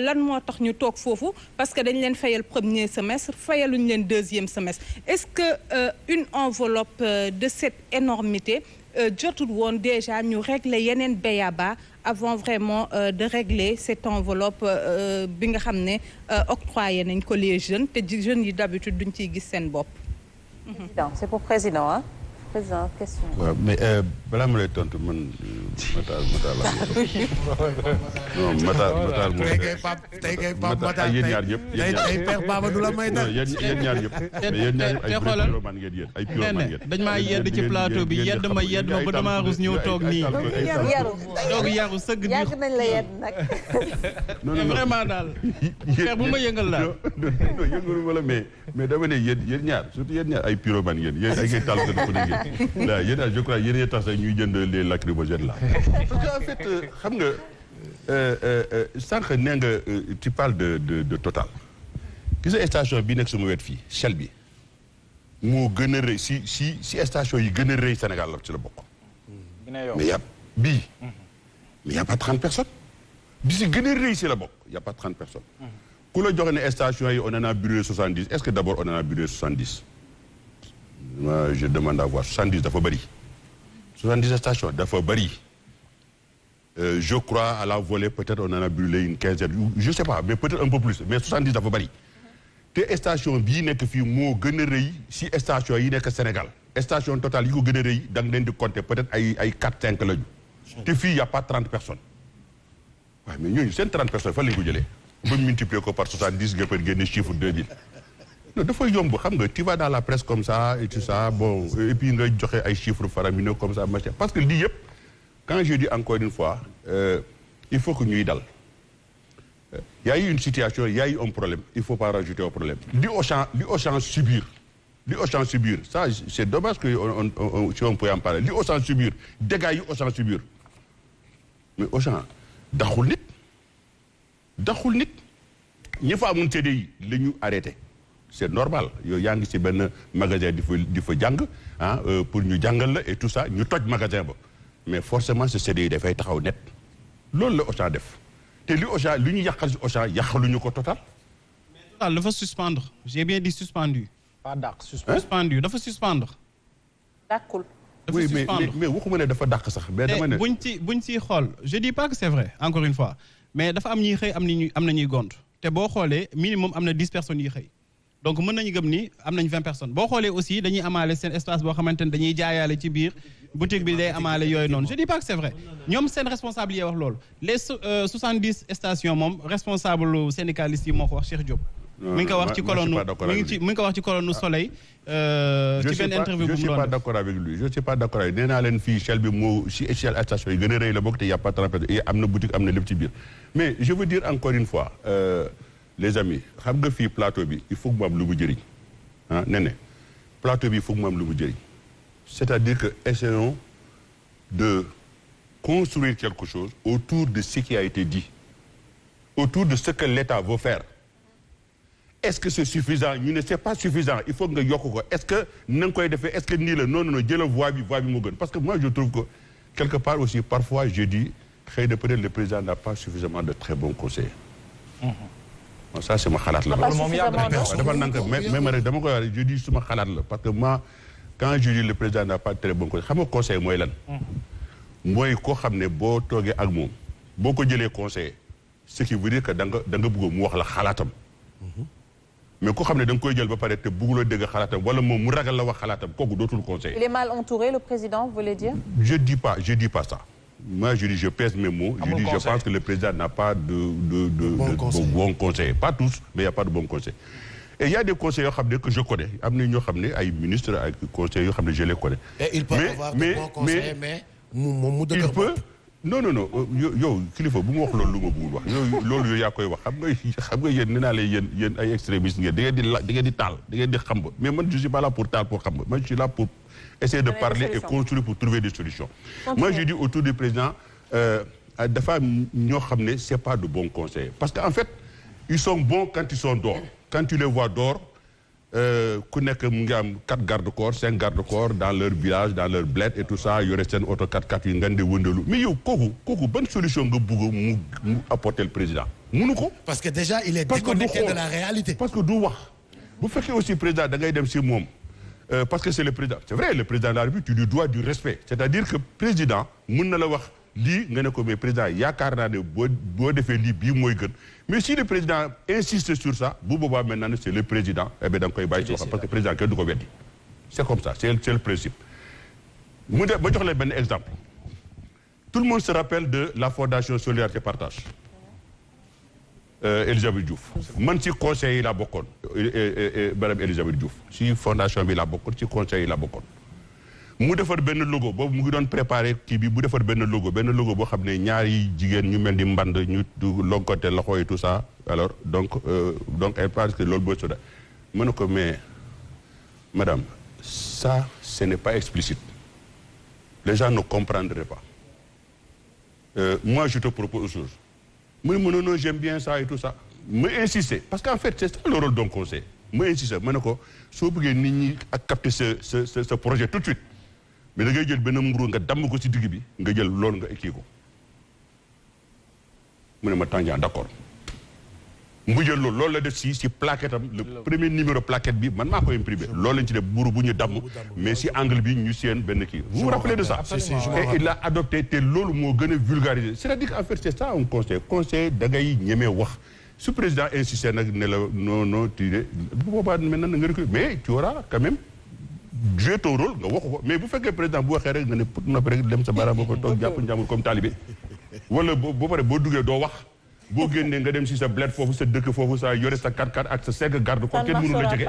lan moo tax ñu toog foofu parce que dañ leen fayal premier semestre fayaluñ leen deuxième semestre est-ce que une enveloppe de cette énormité jotul woon déjà ñu régler yeneen béyaba avant vraiment de régler cette enveloppe bi nga xam ne octroyé nañ ko les jeunes te jeunes yi d'habitude duñ ciy gis seen bopp. C'est pour président hein. Président question. waaw mais balaa ma lay tontu man Matar la. non Matar moom. tey kay Pape Matar yéen ñaar ñëpp. tey Père Baba du la may dara. yéen ñaar ñëpp. mais yéen ñaar ay pyroman ngeen yéen ay pyroman ngeen. dañ maa yedd ci plateau bi yedd ma ba damaa rus ñëw toog nii. toog yaru sëgg di. yàgg nañ la yedd nag. non vraiment daal. Père bu ma yëngal daal. non yëngalu ma la mais dama ne yéen ñaar surtout yéen ñaar ay pyroman ngeen yéen ay ngay taal seen ku ne ngeen. là yéen je crois yéen a tax sax ñuy jënd les lacrymogènes là parce que en fait xam nga sànq nee nga tu parles de Total gis nga station bi nekk sama wet fii Shell bi moo gën a rëy si station yi gën a rëy Sénégal la ci la bokk mais mais y a pas 30 personnes bi si gën a rëy si la bokk y a pas 30 personnes ku la joxe ne station yi on en a brûlé 70 est-ce que d'abord on en a brûlé 70 moi je demande à voir 70 dafa bëri 70 stations dafa bëri je crois à la volée peut-être on en a brûlé une quinzaine je sais pas mais peut-être un peu plus mais 70 dafa bëri te station bii nekk fii moo gën a rëy si station yi nekk Sénégal station Total yi ko gën a rëy da nga leen di compter peut-être ay 4-5 lañu te fii y a pas 30 personnes waaye mais ñooñu seen 30 personnes fan lañu ko jëlee ba multiplier ko par 70 nga peut génne chiffre 2000 non dafa yomb xam nga tu vas dans la presse comme ça et tout ça bon et puis nga joxe ay chiffres faramineux comme ça machin parce que lii yëpp quand je dis encore une fois il faut que ñuy dal y a eu une situation y a eu un problème il faut pas rajouter au problème li Auchan subir ça c'est dommage que si on peut en parler li Auchan subir dégâts yi Auchan subir mais Auchan daxul nit ñi fa amoon CDI la ñu arrêté c'est normal yow yaa ngi ci benn magasin di fa jàng pour ñu jàngal la et tout ça ñu toj magasin ba mais forcément ce CDI dafay taxaw net loolu la Auchan def te li ñu yàqal ci Auchan yàqaluñu ko Total. mais Total dafa suspendre j'ai bien dit suspendu. pas dàq suspendu dafa suspendre. dàqul. oui mais waxuma ne dafa dàq sax. mais dama ne buñ ci xool je dis pas que c'est vrai encore une fois mais dafa am ñuy xëy am na ñuy gont te boo xoolee minimum am na 10 personnes yi xëy. donc mën nañu gëm ni am nañ 20 personnes boo xoolee aussi dañuy amaale seen espace boo xamante ne dañuy jaayaale ci biir boutique bi day amaale yooyu noonu je dis pas que c'est vrai ñoom seen responsable yi wax loolu les 70 stations moom responsable syndicaliste yi moo ko wax Cheikh Diop. mi ngi ko wax ci colonne Soleil. ci benn interview bu mu doon je suis pas d'accord avec lui je suis pas d'accord avec nee naa leen fii Shell bi moo si Shell station yi gën a rëy la bokk te y a pas 30 personnes am na boutique am na lépp ci biir mais je veux dire encore une fois. les amis xam nga fii plateau bi il faut que mu am lu mu jëriñ plateau bi il faut que mu am lu mu jëriñ c'est-à-dire que essayons de construire quelque chose autour de ce qui a été dit autour de ce que l'État veut faire est-ce que c'est suffisant ñu ne c'est pas suffisant il faut nga yokk ko est-ce que na nga koy defee est-ce que nii la non jëlal voie bi moo gën parce que moi je trouve que quelque part aussi parfois je dis xëy na peut-être le président n'a pas suffisamment de très bons conseillers. Bon, ça c'est ma xalaat la. dafa nank même rek dama koy wax je dis suma xalaat la parce que moi quand je dis le président n'a pas de très bons conseillers xam nga conseil mooy lan. mooy koo xam ne boo toogee ak moom boo ko jëlee conseiller ce qui veut dire que da nga bëgg mu wax la xalaatam. mais koo xam ne da nga koy jël ba pare te bëgguloo dégg xalaatam wala moom mu ragal la wax xalaatam kooku dootul conseiller. Il est mal entouré le président vous voulez dire. je dis pas ça. Moi, je dis, je pèse mes mots. Je pense que le président n'a pas de bons conseils. Pas tous, mais il n'y a pas de bons conseils. Et il y a des conseillers que je connais. Il y a des ministres, des conseillers que je les connais. Et il peut avoir de bons conseillers, mais il peut. Non. Yo, kilifa bu mu wax loolu lu ma bëggul wax. Loolu yow yaa koy wax. Xam nga yéen nee naa leen yéen ay extrémistes ngeen. da ngeen di taal da ngeen di xam ba. Mais man je suis pas là pour taal pour xam ba. Moi je suis là pour essayer de parler et construire pour trouver des solutions. Moi je dis autour du président dafa am ñoo xam ne c'est pas de bons conseils. Parce que en fait ils sont bons quand ils sont dehors. Quand tu les vois dehors ku nekk mu ngi am 4 garde-corps 5 garde-corps dans leur village dans leur bled et tout ça yore seen auto 4x4 yu ngeen di wëndalu mais yow kooku ban solution nga bëgg mu apporter le président mënu ko. parce que déjà il est déconnecté de la réalité. parce que du wax bu fekkee aussi président da ngay dem si moom parce que c'est le président c'est vrai le président de la République tu lui dois du respect c'est-à-dire que président mën na la wax lii nga ne ko mais président yaakaar naa ne boo defee lii bii mooy gën mais si le président insiste sur ça bu boobaa maintenant c'est le président eh bien da nga koy bàyyi ci waxam parce que président kenn du ko weddi c'est comme ça c'est le principe mu de ma jox leen benn exemple tout le monde se rappelle de la fondation Solidarité Partage Elisabeth Diouf man ci conseil yi laa bokkoon madame Elisabeth Diouf ci fondation bi laa bokkoon ci conseil yi laa bokkoon mu defar benn logo boobu mu ngi doon préparé kii bi mu defar benn logo boo xam ne ñaari jigéen ñu mel ni mband ñu lonkote loxo et tout ça alors donc elle pense que loolu boo soda mën na ko mais madame ça ce n'est pas explicite les gens ne comprendraient pas moi je te propose autre chose mu ne non j'aime bien ça et tout ça ma insister parce qu'en fait c'est ça le rôle d'un conseil ma insister ma ne ko soo bëggee nit ñi ak capter ce projet tout de suite mais da ngay jël benn mburu nga damm ko ci digg bi nga jël loolu nga kii ko mu ne ma tànjaan d'accord mu jël loolu la def si plaquette am le premier numéro plaquette bi man maa ko imprimé loolu lañ ci def mburu bu ñu damm mais si angle bi ñu seen benn kii vous vous rappelez de ça et il l'a adopté te loolu moo gën a vulgariser c'est-à-dire qu'en fait c'est ça un conseil da ngay ñemee wax su président insisté nag ne la non tu bu boobaa maintenant na nga recul mais tu auras quand même jouer ton rôle nga waxu ko mais bu fekkee président bu waxee rek nga ne pour noppi rek dem sa baaraam ba ko toog jàpp njàmbur comme talibé wala boo pare boo duggee doo wax boo génnee nga dem si sa bled foofu sa dëkk foofu sa yore sa 4x4 ak sa 5 garde corps kenn mënu la jege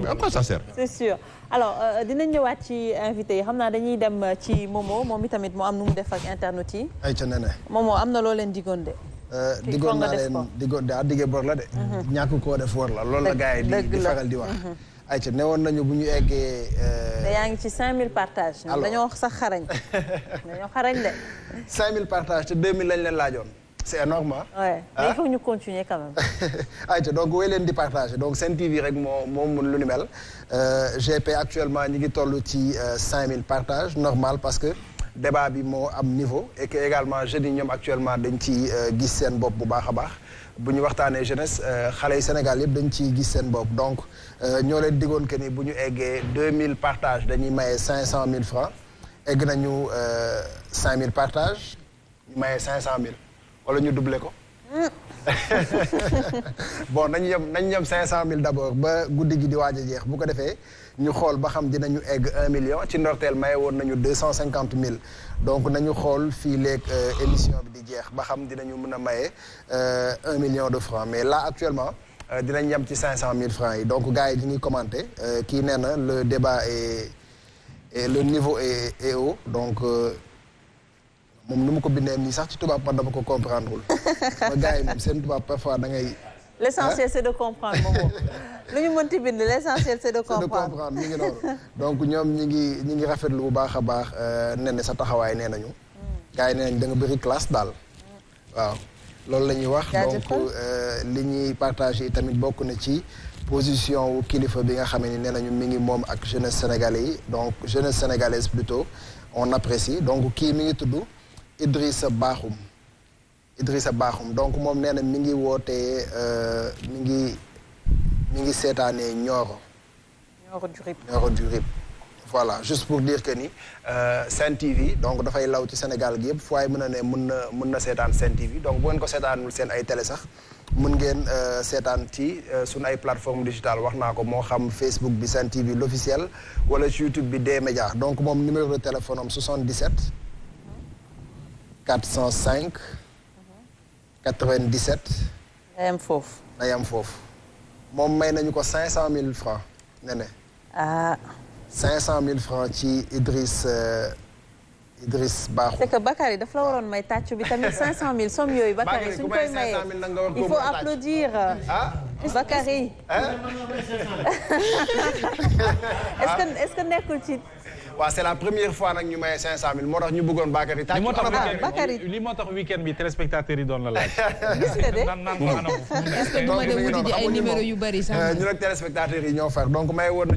mais à quoi ça sert c'est sûr alors dinañ ñëwaat ci invité yi xam naa dañuy dem ci Momo moom itamit moo am nu mu def ak internet yi ay ca nene Momo am na loo leen digoon de digoon naa leen diggee bor la de ñàkk koo def wor la loolu la gars yi di faral di wax ayca newoon nañu bu ñu eggee. te yaa ngi ci 5000 partages. alors dañoo sax xarañ. dañoo xarañ de. 5000 partages te 2000 lañ leen laajoon. c'est énorme ah. ouais mais il faut ñu continuer quand même. ayca donc wéy leen di partager donc Sen TV rek moo mun lu ni mel GP actuellement ñi ngi toll ci 5000 partages normal parce que débat bi moo am niveau et que également jeunes yi ñoom actuellement dañ ci gis seen bopp bu baax a baax. bu ñu waxtaanee jeunesse xale yi Sénégal yëpp dañ ciy gis seen bopp donc ñoo leen digoon que ni bu ñu eggee 2000 partages dañuy maye 500 000 francs egg nañu 5000 partages ñu maye 500 000 wala ñu doublé ko. bon nañu yem 500 000 d'abord ba guddi gi di waaj a jeex bu ko defee ñu xool ba xam dinañu egg 1 million ci ndorteel maye woon nañu 250 000 donc nañu xool fii léeg émission bi di jeex ba xam dinañu mën a maye 1 million de francs mais là actuellement dinañ yem ci 500 000 francs yi donc gars yi ñu ngi commenté kii nee na le débat et le niveau est haut donc moom ni mu ko bindee nii sax ci tubaab man dama ko comprendre wul ma gars yi moom seen tubaab parfois da ngay. l'essentiel c'est de comprendre moom lu ñu mënti bind l'essentiel c'est de comprendre mi ngi noonu donc ñoom ñi ngi rafetlu bu baax a baax nee na sa taxawaay nee nañu. gars yi nee nañ da nga bëri classe daal. waaw loolu la ñuy wax donc li ñuy partagé tamit bokk na ci position wu kilifa bi nga xam ne nee nañu mi ngi moom ak jeunesse sénégalais yi donc jeunesse sénégalaise plutôt on apprécie donc kii mi ngi tudd Idrissa Bakhoum donc moom nee na mi ngi wootee mi ngi seetaanee Nioro du Rip voilà juste pour dire que ni Sen TV donc dafay law ci Sénégal gi yëpp fu waay mën na ne mën na seetaan Sen TV donc bu ngeen ko seetaanul seen ay télé sax mën ngeen seetaan ci suñu ay plateforme digitale wax naa ko moo xam Facebook bi Sen TV l'officiel wala ci YouTube bi D-Média donc moom numéro de téléphone am 77 405 97 na yem foofu moom may nañu ko 500 000 francs ne 500 000 francs ci Idriss Bakhoum. c'est que Bakary daf la waroon may tàcc bi tamit 500 000 somme yooyu Bakary suñ koy mayee il faut applaudir Bakary. est-ce que nekkul ci. waaw c'est la première fois nag ñu maye 500 000 moo tax ñu bëggoon Bakary tàcc. li moo tax week-end bi téléspectateurs yi doon la laaj. gis nga de est-ce que duma dem wuti ji ay numéro yu bari sax. ñu nag téléspectateurs yi ñoo far donc maye woon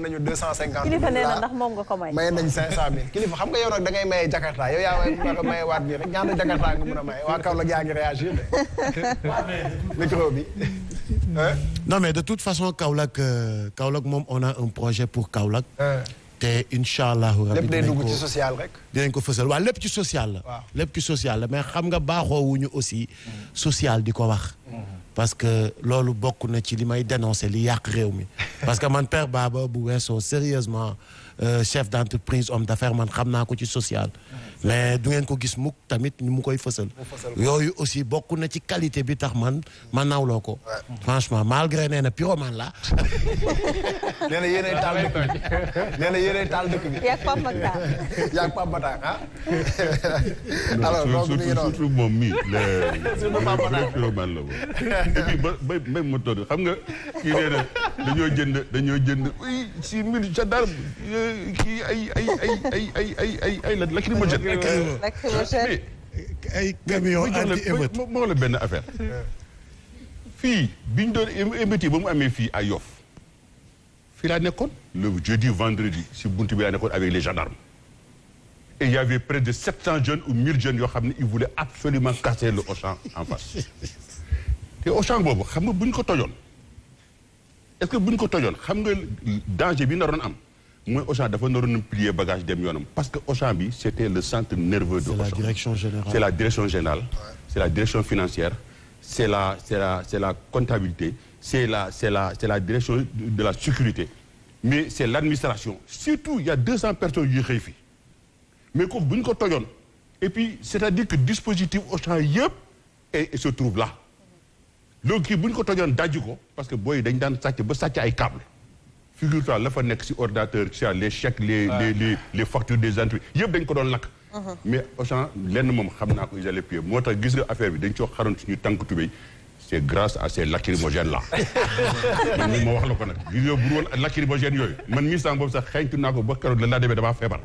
nañu 250 000. kilifa nee na ndax moom nga ko may. maye nañu 500 000 kilifa xam nga yow nag da ngay maye Jakarta yow yaa war a maye waat nii rek ñaata Jakarta nga mën a maye waa Kaolack yaa ngi réagir de micro bi. non mais de toute façon Kaolack moom on a un projet pour Kaolack. te incha allahu rabi lépp day dugg ci social rek. dinañ ko fësal waaw lépp ci social la. waaw lépp ci social la mais xam nga baaxoowuñu aussi social di ko wax. parce que loolu bokk na ci li may dénoncer li yàq réew mi parce que man Père Baba bu weesoo sérieusement chef d'entreprise homme d'affaires man xam naa ko ci social. mais du ngeen ko gis mukk tamit ñu mu koy fësal. yooyu aussi bokk na ci qualité bi tax man nawloo ko. franchement malgré nee na pyromane la. nee na yéenay taal dëkk bi nee na yéenay taal dëkk bi. yaa Pape Makhtar. yaa Pape Makhtar ah. alors donc mi ngi noonu surtout moom mii. le pyromane la moom. et puis ba même ma toog xam nga kii nee na dañoo jënd si mille gendarme kii ay lacrymogène. ay camion anti-émeute ma wax la benn affaire. fii bi ñu doon émeute ba mu amee fii à Yoff fii laa nekkoon le jeudi vendredi si buntu bi laa nekkoon avec les gendarmes et il y avait près de 700 jeunes ou 1000 jeunes yoo xam ne ils voulaient absolument casser le Auchan en face te Auchan boobu xam nga bu ñu ko tojoon est-ce que bu ñu ko tojoon xam nga danger bi naroon am mooy Auchan dafa naroon plier bagage dem yoonam parce que Auchan bi c'était le centre nerveux de Auchan. C'est la direction générale. C'est la direction générale. C'est la direction financière. C'est la comptabilité. C'est la direction de la sécurité. Mais c'est l'administration. Surtout il y a 200 personnes yuy xëy fii mais ko bu ñu ko tojoon et puis c'est-à-dire que dispositif Auchan yëpp et se trouve là loolu kii bu ñu ko tojoon dajji ko parce que booy dañ daan sàcc ba sàcc ay câble figure-toi la fa nekk si ordinateur ci les chèques les factures des entreprises yëpp dañ ko doon lakk mais Auchan lenn moom xam naa ko ils allaient payer moo tax gis nga affaire bi dañ coo xaroon suñu tànk tubéy c'est grâce à ces lacrymogènes là man moom ma wax la ko nag gis nga bu woon lacrymogènes yooyu man mii sama boobu sax xeeñtu naa ko ba keroog la laa demee damaa feebar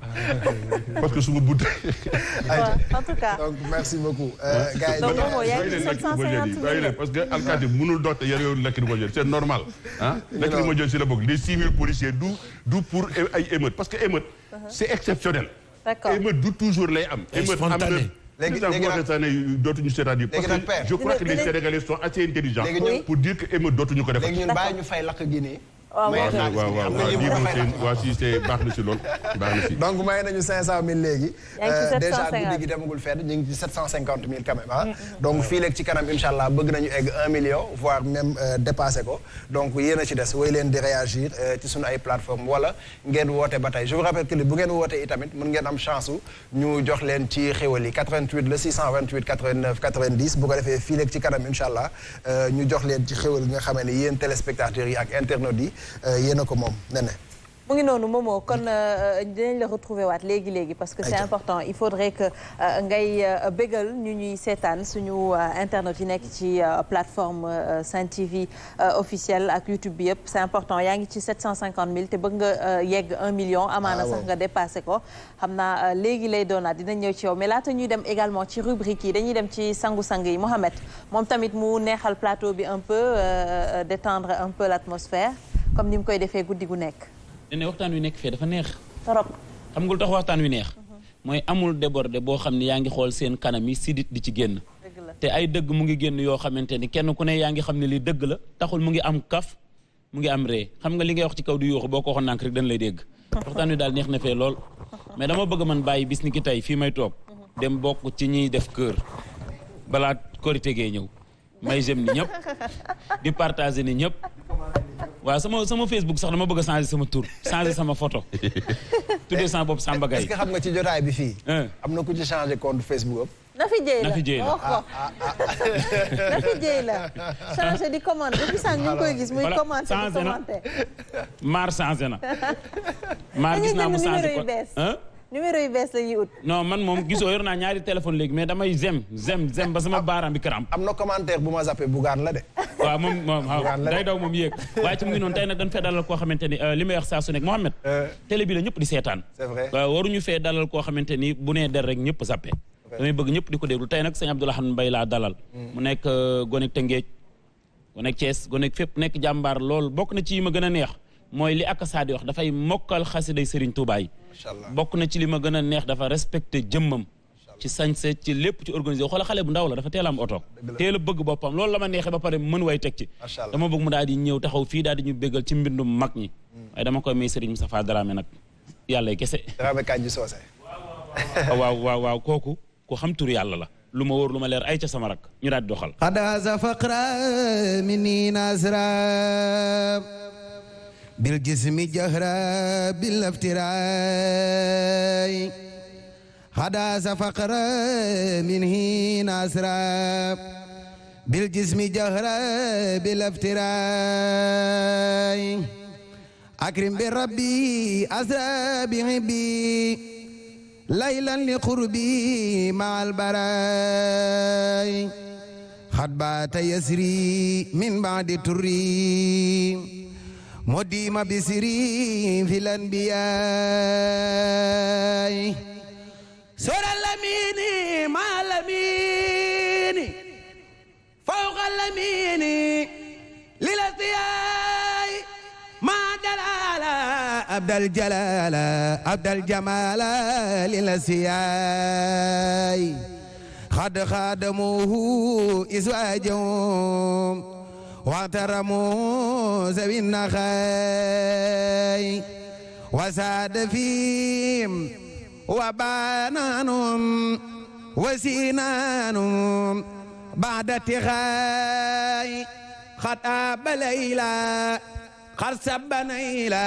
parce que su ma budd en tout cas donc merci beaucoup. gars yi donc moom yaa ngi 750 000 parce que alkaati mënul dox te yore yow lacrymogène c'est normal ah lacrymogène si la bokk les 6000 policiers du pour ay émeute parce que émeute c'est exceptionnel. D'accord. émeute du toujours lay am. émeute am na léegi dootuñu c'est-à-dire parce que je crois que les Sénégalais sont assez intelligents pour dire que émeute dootuñu ko def. léegi ñun bàyyi ñu fay lakk gi nii. waaw si c'est baax na si loolu baax na si. donc may nañu 500000 léegi. déjà 750 guddi gi demagul fenn ñu ngi ci 750000 quand même ah. donc fii léegi ci kanam incha allah bëgg nañu egg 1 million voire même dépasser ko donc yéen a ci des woy leen di réagir ci suñu ay plateformes wala ngeen woote ba tey je vous rappelle que bu ngeen wootee itamit mën ngeen am chance ñu jox leen ci xéwal yi 88 le 628 89 90 bu ko defee fii léegi ci kanam incha allah ñu jox leen ci xéwal yi nga xamee ne yéen téléspectateurs yi ak internautes yi. yéen a ko moom nene mu ngi noonu Momo kon dinañ la retrouver waat léegi parce que c'est important il faudrait que ngay bégal ñu ñuy seetaan suñu internet yi nekk ci plateforme Sen TV officielle ak YouTube bi yëpp c'est important yaa ngi ci 750 000 te bëgg nga yegg 1 million amaana sax nga dépassé ko xam naa léegi lay doonaat dinañ ñëw ci yow mais laata ñuy dem également ci rubrique yi dañuy dem ci sangu-sang yi Mohamed moom tamit mu neexal plateau bi un peu détendre un peu l'atmosphère comme ni mu koy defee guddi gu nekk. ne waxtaan wi nekk fee dafa neex. trop xam nga lu tax waxtaan wi neex. mooy amul débordé boo xam ne yaa ngi xool seen kanam yi sidit di ci génn. te ay dëgg mu ngi génn yoo xamante ni kenn ku ne yaa ngi xam ne li dëgg la taxul mu ngi am kaf mu ngi am ree xam nga li ngay wax ci kaw du yuuxu boo ko waxoon nànk rek dañ lay dégg. waxtaan wi daal neex na fee lool mais dama bëgg man bàyyi bis ni ki tey fii may toog dem bokk ci ñiy def kër balaa korite gee ñëw may jëm ni ñëpp di partager ni ñëpp. waaw sama Facebook sax dama bëgg a changer sama tur changer sama photo tuddee sama bopp Samba Gaye. est-ce que xam nga ci jotaay bi fii. am na ku ci changer compte Facebook am. Nafi Dieye la Nafi Dieye la Nafi Dieye la changer di commande depuis sànq ñu ngi koy gis muy commenter di commenter. maar changer na. maar gis naa mu changer ko numéro yu bees la ñuy ut. non man moom gisoo yor naa ñaari téléphone léegi mais damay zem ba sama baaraam bi karam. am na commentaire bu ma zappé Bougane la de. waaw moom day daw moom yéeg waaye ci mu ngi noonu tey nag dañ fee dalal koo xamante ni li may wax saa su nekk Mohamed. télé bi la ñëpp di seetaan. c'est vrai waaw waruñu fee dalal koo xamante ni bu nee der rek ñëpp zappé. damay bëgg ñëpp di ko déglu tey nag sëñ Abdoulaye Mbaye laa dalal. mu nekk gonek Tëngéej gonek Thiès gonek fépp nekk jàmbaar lool bokk na ci yi ma gën a neex mooy li ak Saadi wax dafay mokkal xasiday Serigne Touba yi. bokk na ci li ma gën a neex dafa respecté jëmmam ci sañse ci lépp ci organisé xoolal xale bu ndaw la dafa teel a am oto teel a bëgg boppam loolu la ma neexee ba pare mën way teg ci dama bëgg mu daal di ñëw taxaw fii daal di ñu béggal ci mbindum mag ñi waaye dama koy may Serigne Moustapha Dramé nag yàlla kese Dramé Kandji Socé waaw kooku ku xam tur yàlla la lu ma wóor lu ma leer ay ca sama rak ñu daal di doxal xadaasa faqra minni nasra bil jismi jahra bil iftiraay xadaasa faqra minni nasra bil jismi jahra bil iftiraay akrim bi rabbi asra bi hibbi laylan li qurbi ma'al baraay xad baata yasri min ba'di turri modima bisri fil anbiyaay sura lamini ma lamini fawqa lamini lil asyaay ma dalala abdal jalala abdal jamala lil asyaay xad xadamuhu iswaajum waxtaramu zawin naxaay wasaada fiim wa baanaanum wa siinaanum baada tixaay xad aaba layla xad sabba nayla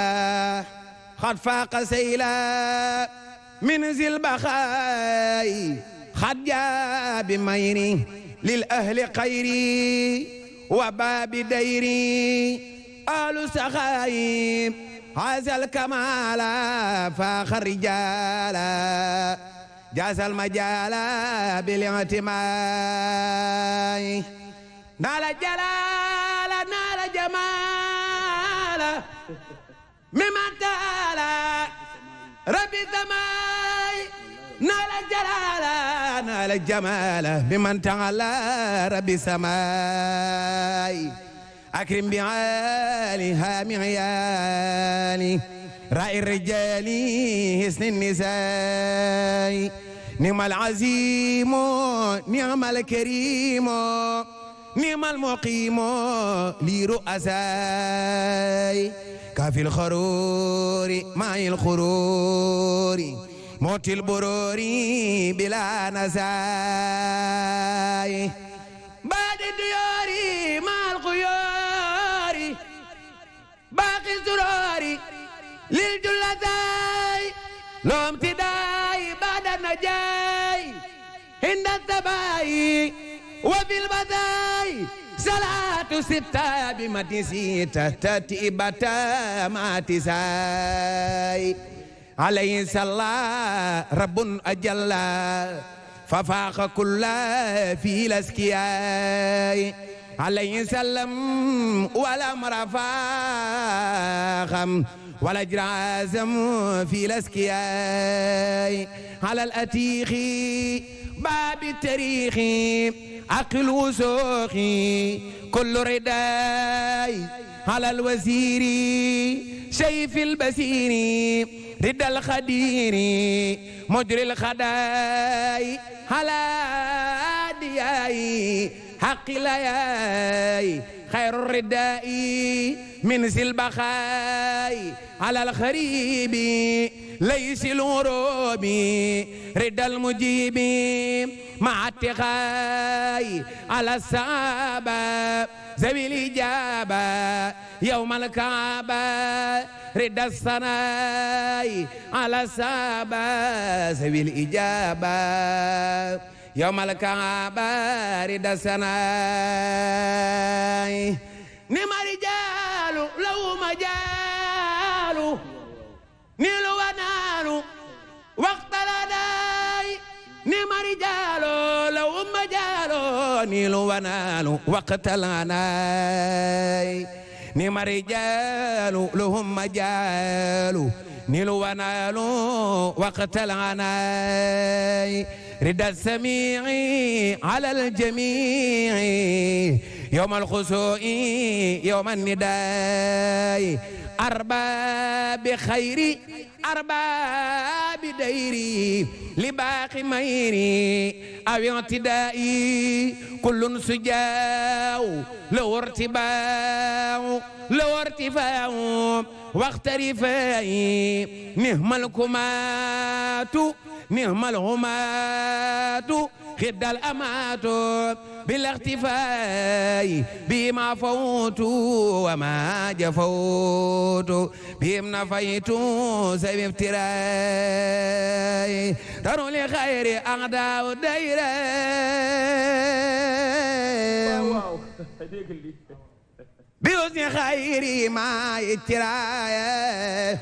xad faaqa sayla min zil baxaay xad jaabi mayri lil ahli xayri wa baabi dayri alu saxaayib haazal kamaala faaxa rijaala jaasal majaala bil i'timaay naala jalaala naala jamaala mimman taala rabbi samaay naala jalaala naala jamaala mimman taala rabbi samaay akrim bi aali haami iyaali ra'i rijaali hisni nisaay ni'mal aziimu ni'mal kariimu ni'mal muqiimu li ru'asaay kaafil xaruuri ma'il xuruuri mootil buruuri bilaa nasaay baadi diyoori ma'al xuyoori baaqi suroori lil jullataay loom tidaay baada najaay hinda sabaayi wa fil bataay salaatu sitta bi mati sitta tati bata mati saay alayhi salla rabbun ajalla fafaaqa kulla fi laskiyaay alayhi sallam wala marafaaxam wala jraasam fi laskiyaay alal atiixi baabi tariixi aqil wusuuxi kullu ridaay alal wasiiri shayfil basiiri ridal xadiiri mujril xadaay halaa diyaay haqilayaay xayru ridaa'i min silbaxaay alal xariibi laysil urubi ridal mujibi maatixaay ala saaba zawil ijaaba yawmal kaaba rida sanaay ala saaba zawil ijaaba yawmal kaaba rida sanaay ni marijaalu law majaalu nilu wanaalu waqtaladaay ni marijaalu law majaalu nilu wanaalu waqtaladaay ni marijaalu lahum majaalu nilu wanaalu waqtaladaay rida samii'i alal jamii'i يوم الخسوء يوم النداء أرباب خيري أرباب ديري لباقي ميري أو اعتدائي كل سجاو لو ارتباع لو ارتفاع واخترفاي نهم الكمات نهم الهمات خد الأمات بالاختفاء بما فوت وما جفوت بهم نفيت سيب افتراي تروا لخير أعداء الديرة بوزن خير ما اتراي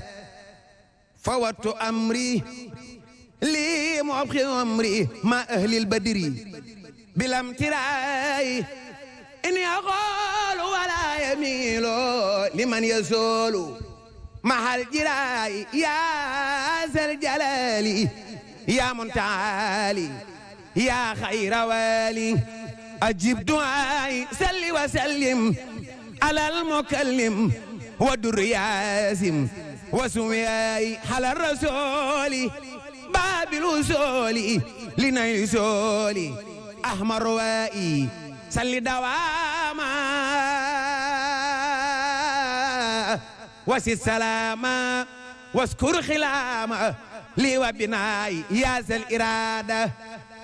فوت أمري لي مؤخر أمري مع أهل البدري بلا امتراي إني أقول ولا يميل لمن يزول مع الجراي يا ذا الجلال يا منتعالي يا خير والي أجب دعائي سل وسلم على المكلم ودر ياسم وسمياي على الرسول باب الوصول لنيل سولي أحمر وائي سل دواما وسي السلاما واذكر خلاما لي وبناي يا ذا الإرادة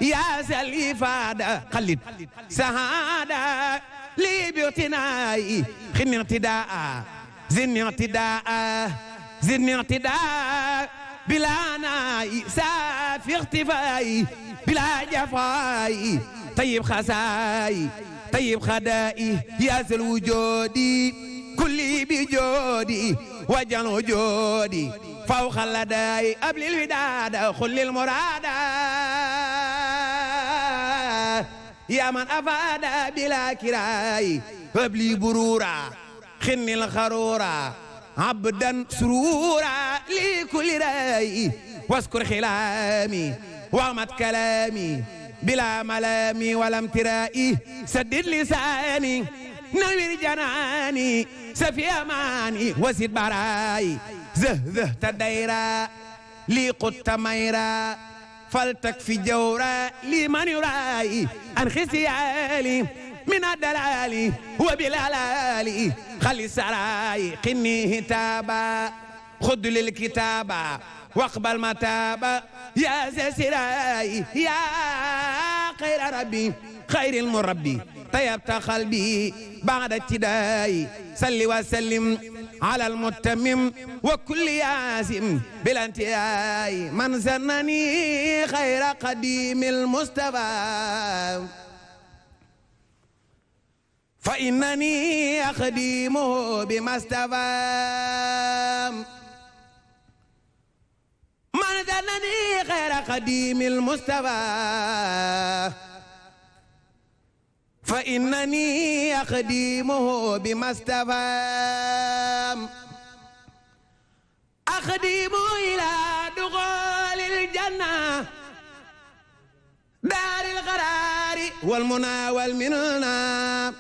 يا ذا الإفادة خلد سعادة لي بيوتناي خن اعتداء زن اعتداء زن اعتداء بلا ناي سافي اختفاي بلا جفاي طيب خساي طيب خدائي يا ذا الوجود كلي بجودي وجن وجودي فوق اللداي قبل الوداد خل المراد يا من أفاد بلا كراي قبلي برورا خن الخرورا عبدا سرورا لكل راي واذكر خلامي وامت كلامي بلا ملامي ولا امترائي سدد لساني نوير جناني سفي اماني وزد براي زه تديرا لي قط ميرا فلتك في جورا لمن يراي عن خسيالي من الدلال وبالالال خلي السراي قني هتابا خذ للكتابة واقبل متابة يا ذا سراي يا خير ربي خير المربي طيبت قلبي بعد ابتداي صل وسلم على المتمم وكل ياسم بلا انتهاء من زنني خير قديم المصطفى فإنني أخدمه بما استفى من زنني خير قديم المصطفى فإنني أخدمه بما استفى أخدمه إلى دخول الجنة دار القرار والمنى والمنى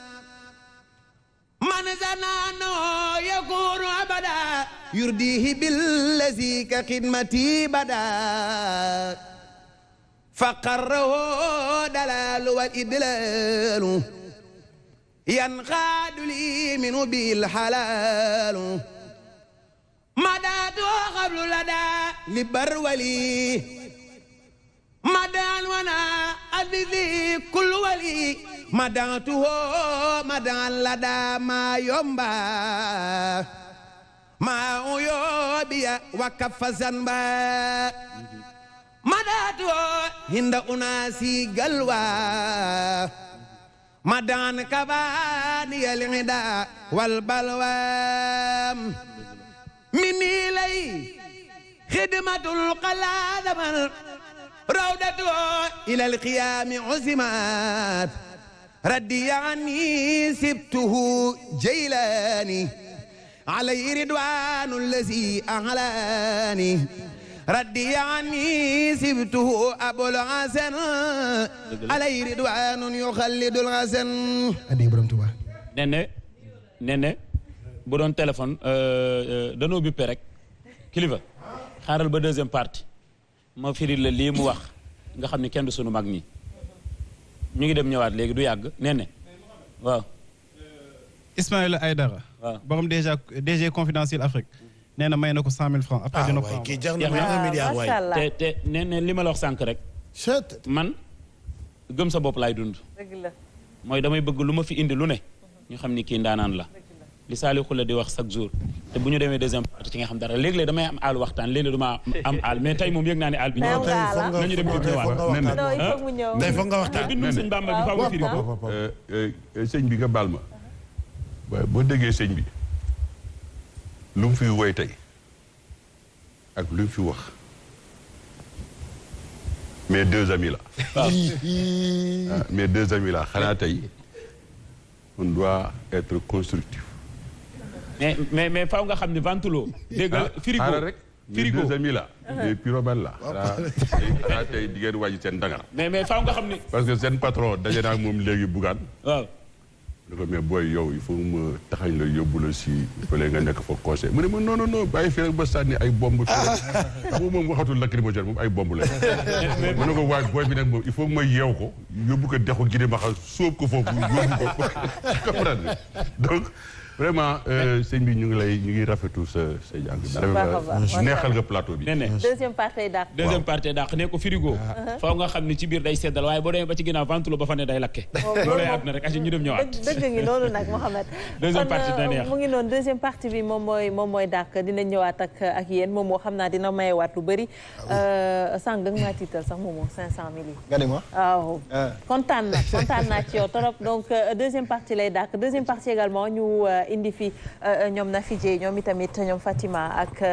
من زنانه يكون أبدا يرديه بالذي كخدمتي بدا فقره دلال والإدلال ينقاد لي منه بالحلال مداد قبل لدى لبرولي مدان وانا أذي كل ولي مدانته مدان لدى ما يومبا ما يوبي وكف زنبا مدانته هند أناسي قلوى مدان كباني الغداء والبلوى مني لي خدمة القلادم روضته إلى القيام عزمات ردي عني سبته جيلاني علي رضوان الذي أعلاني ردي عني سبته أبو الحسن علي رضوان يخلد الحسن ne bu doon téléphone danoo bippe rek kilifa xaaral ba deuxième partie ma firi la lii mu wax nga xam ne kenn du sunu mag ñi ñu ngi dem ñëwaat léegi du yàgg nee waaw. Ismaïla Aïdara. waaw borom DG confidentiel Afrique. nee na may na ko 100 000 francs. après dina ko kii jar na 1 milliard waay. te nee li ma la wax sànq rek. man gëm sa bopp laay dund. dëgg la. mooy damay bëgg lu ma fi indi lu ne. ñu xam ni kii ndaanaan la. li Saliou Khoule di wax chaque jour. te bu ñu demee deuxième partie ci nga xam dara léeg-léeg damay am aal waxtaan léeg-léeg du ma am aal mais tey moom yëg naa ne aal bi ñëw. nañu dem ñu ñëwaat. tey foog nga waxtaan. bindum sëñ Bamba bi faaw nga firi ko. sëñ bi nga baal ma. waaye boo déggee sëñ bi. lu mu fi woy tey ak lu mu fi wax mes deux amis là. mes deux amis là xanaa tey on doit être constructif. mais faaw nga xam ne ventulo. dégg nga frigo rek mes deux amis là. les pyromanes là. xanaa tey di ngeen wàññi seen dangar. mais faaw nga xam ne. parce que seen patron daje naa moom léegi bugaan. waaw. ne ko mais booy yow il faut ma taxañ la yóbbu la si fële nga nekk fa conseil mu ne ma non bàyyi fii rek ba sànni ay bomb fii moom waxatul lacrymogène moom ay bomb la mu ne ko waay booy bi nag moom il faut ma yeew ko yóbbu ko dexu Guinée ma xam sóob ko foofu yóbbu ko comprendre donc vraiment sëñ bi ñu ngi rafetu sa jàng neexal nga plateau bi deuxième partie dàq deuxième partie dàq ne ko frigo faaw nga xam ne ci biir day seddal waaye boo demee ba ci ginnaaw ventulo ba fa ne day lakke loolu lay àdduna rek asi ñu dem ñëwaat dëgg ngi noonu nag Mohamed deuxième partie dina neex mu ngi noonu deuxième partie bi moom mooy dàq dina ñëwaat ak yéen moom moo xam naa dina mayewaat lu bëri sànq da nga maa tiital sax moom 500 000 yi nga ni ma waaw kontaan naa ci yow trop donc deuxième partie lay dàq deuxième partie également ñu indi fi ñoom Nafi Dieye ñoom itamit ñoom Fatima ak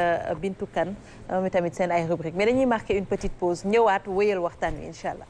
Bintou Kane ñoom itamit seen ay rubrique mais dañuy marquer une petite pause ñëwaat wéyal waxtaan wi incha allah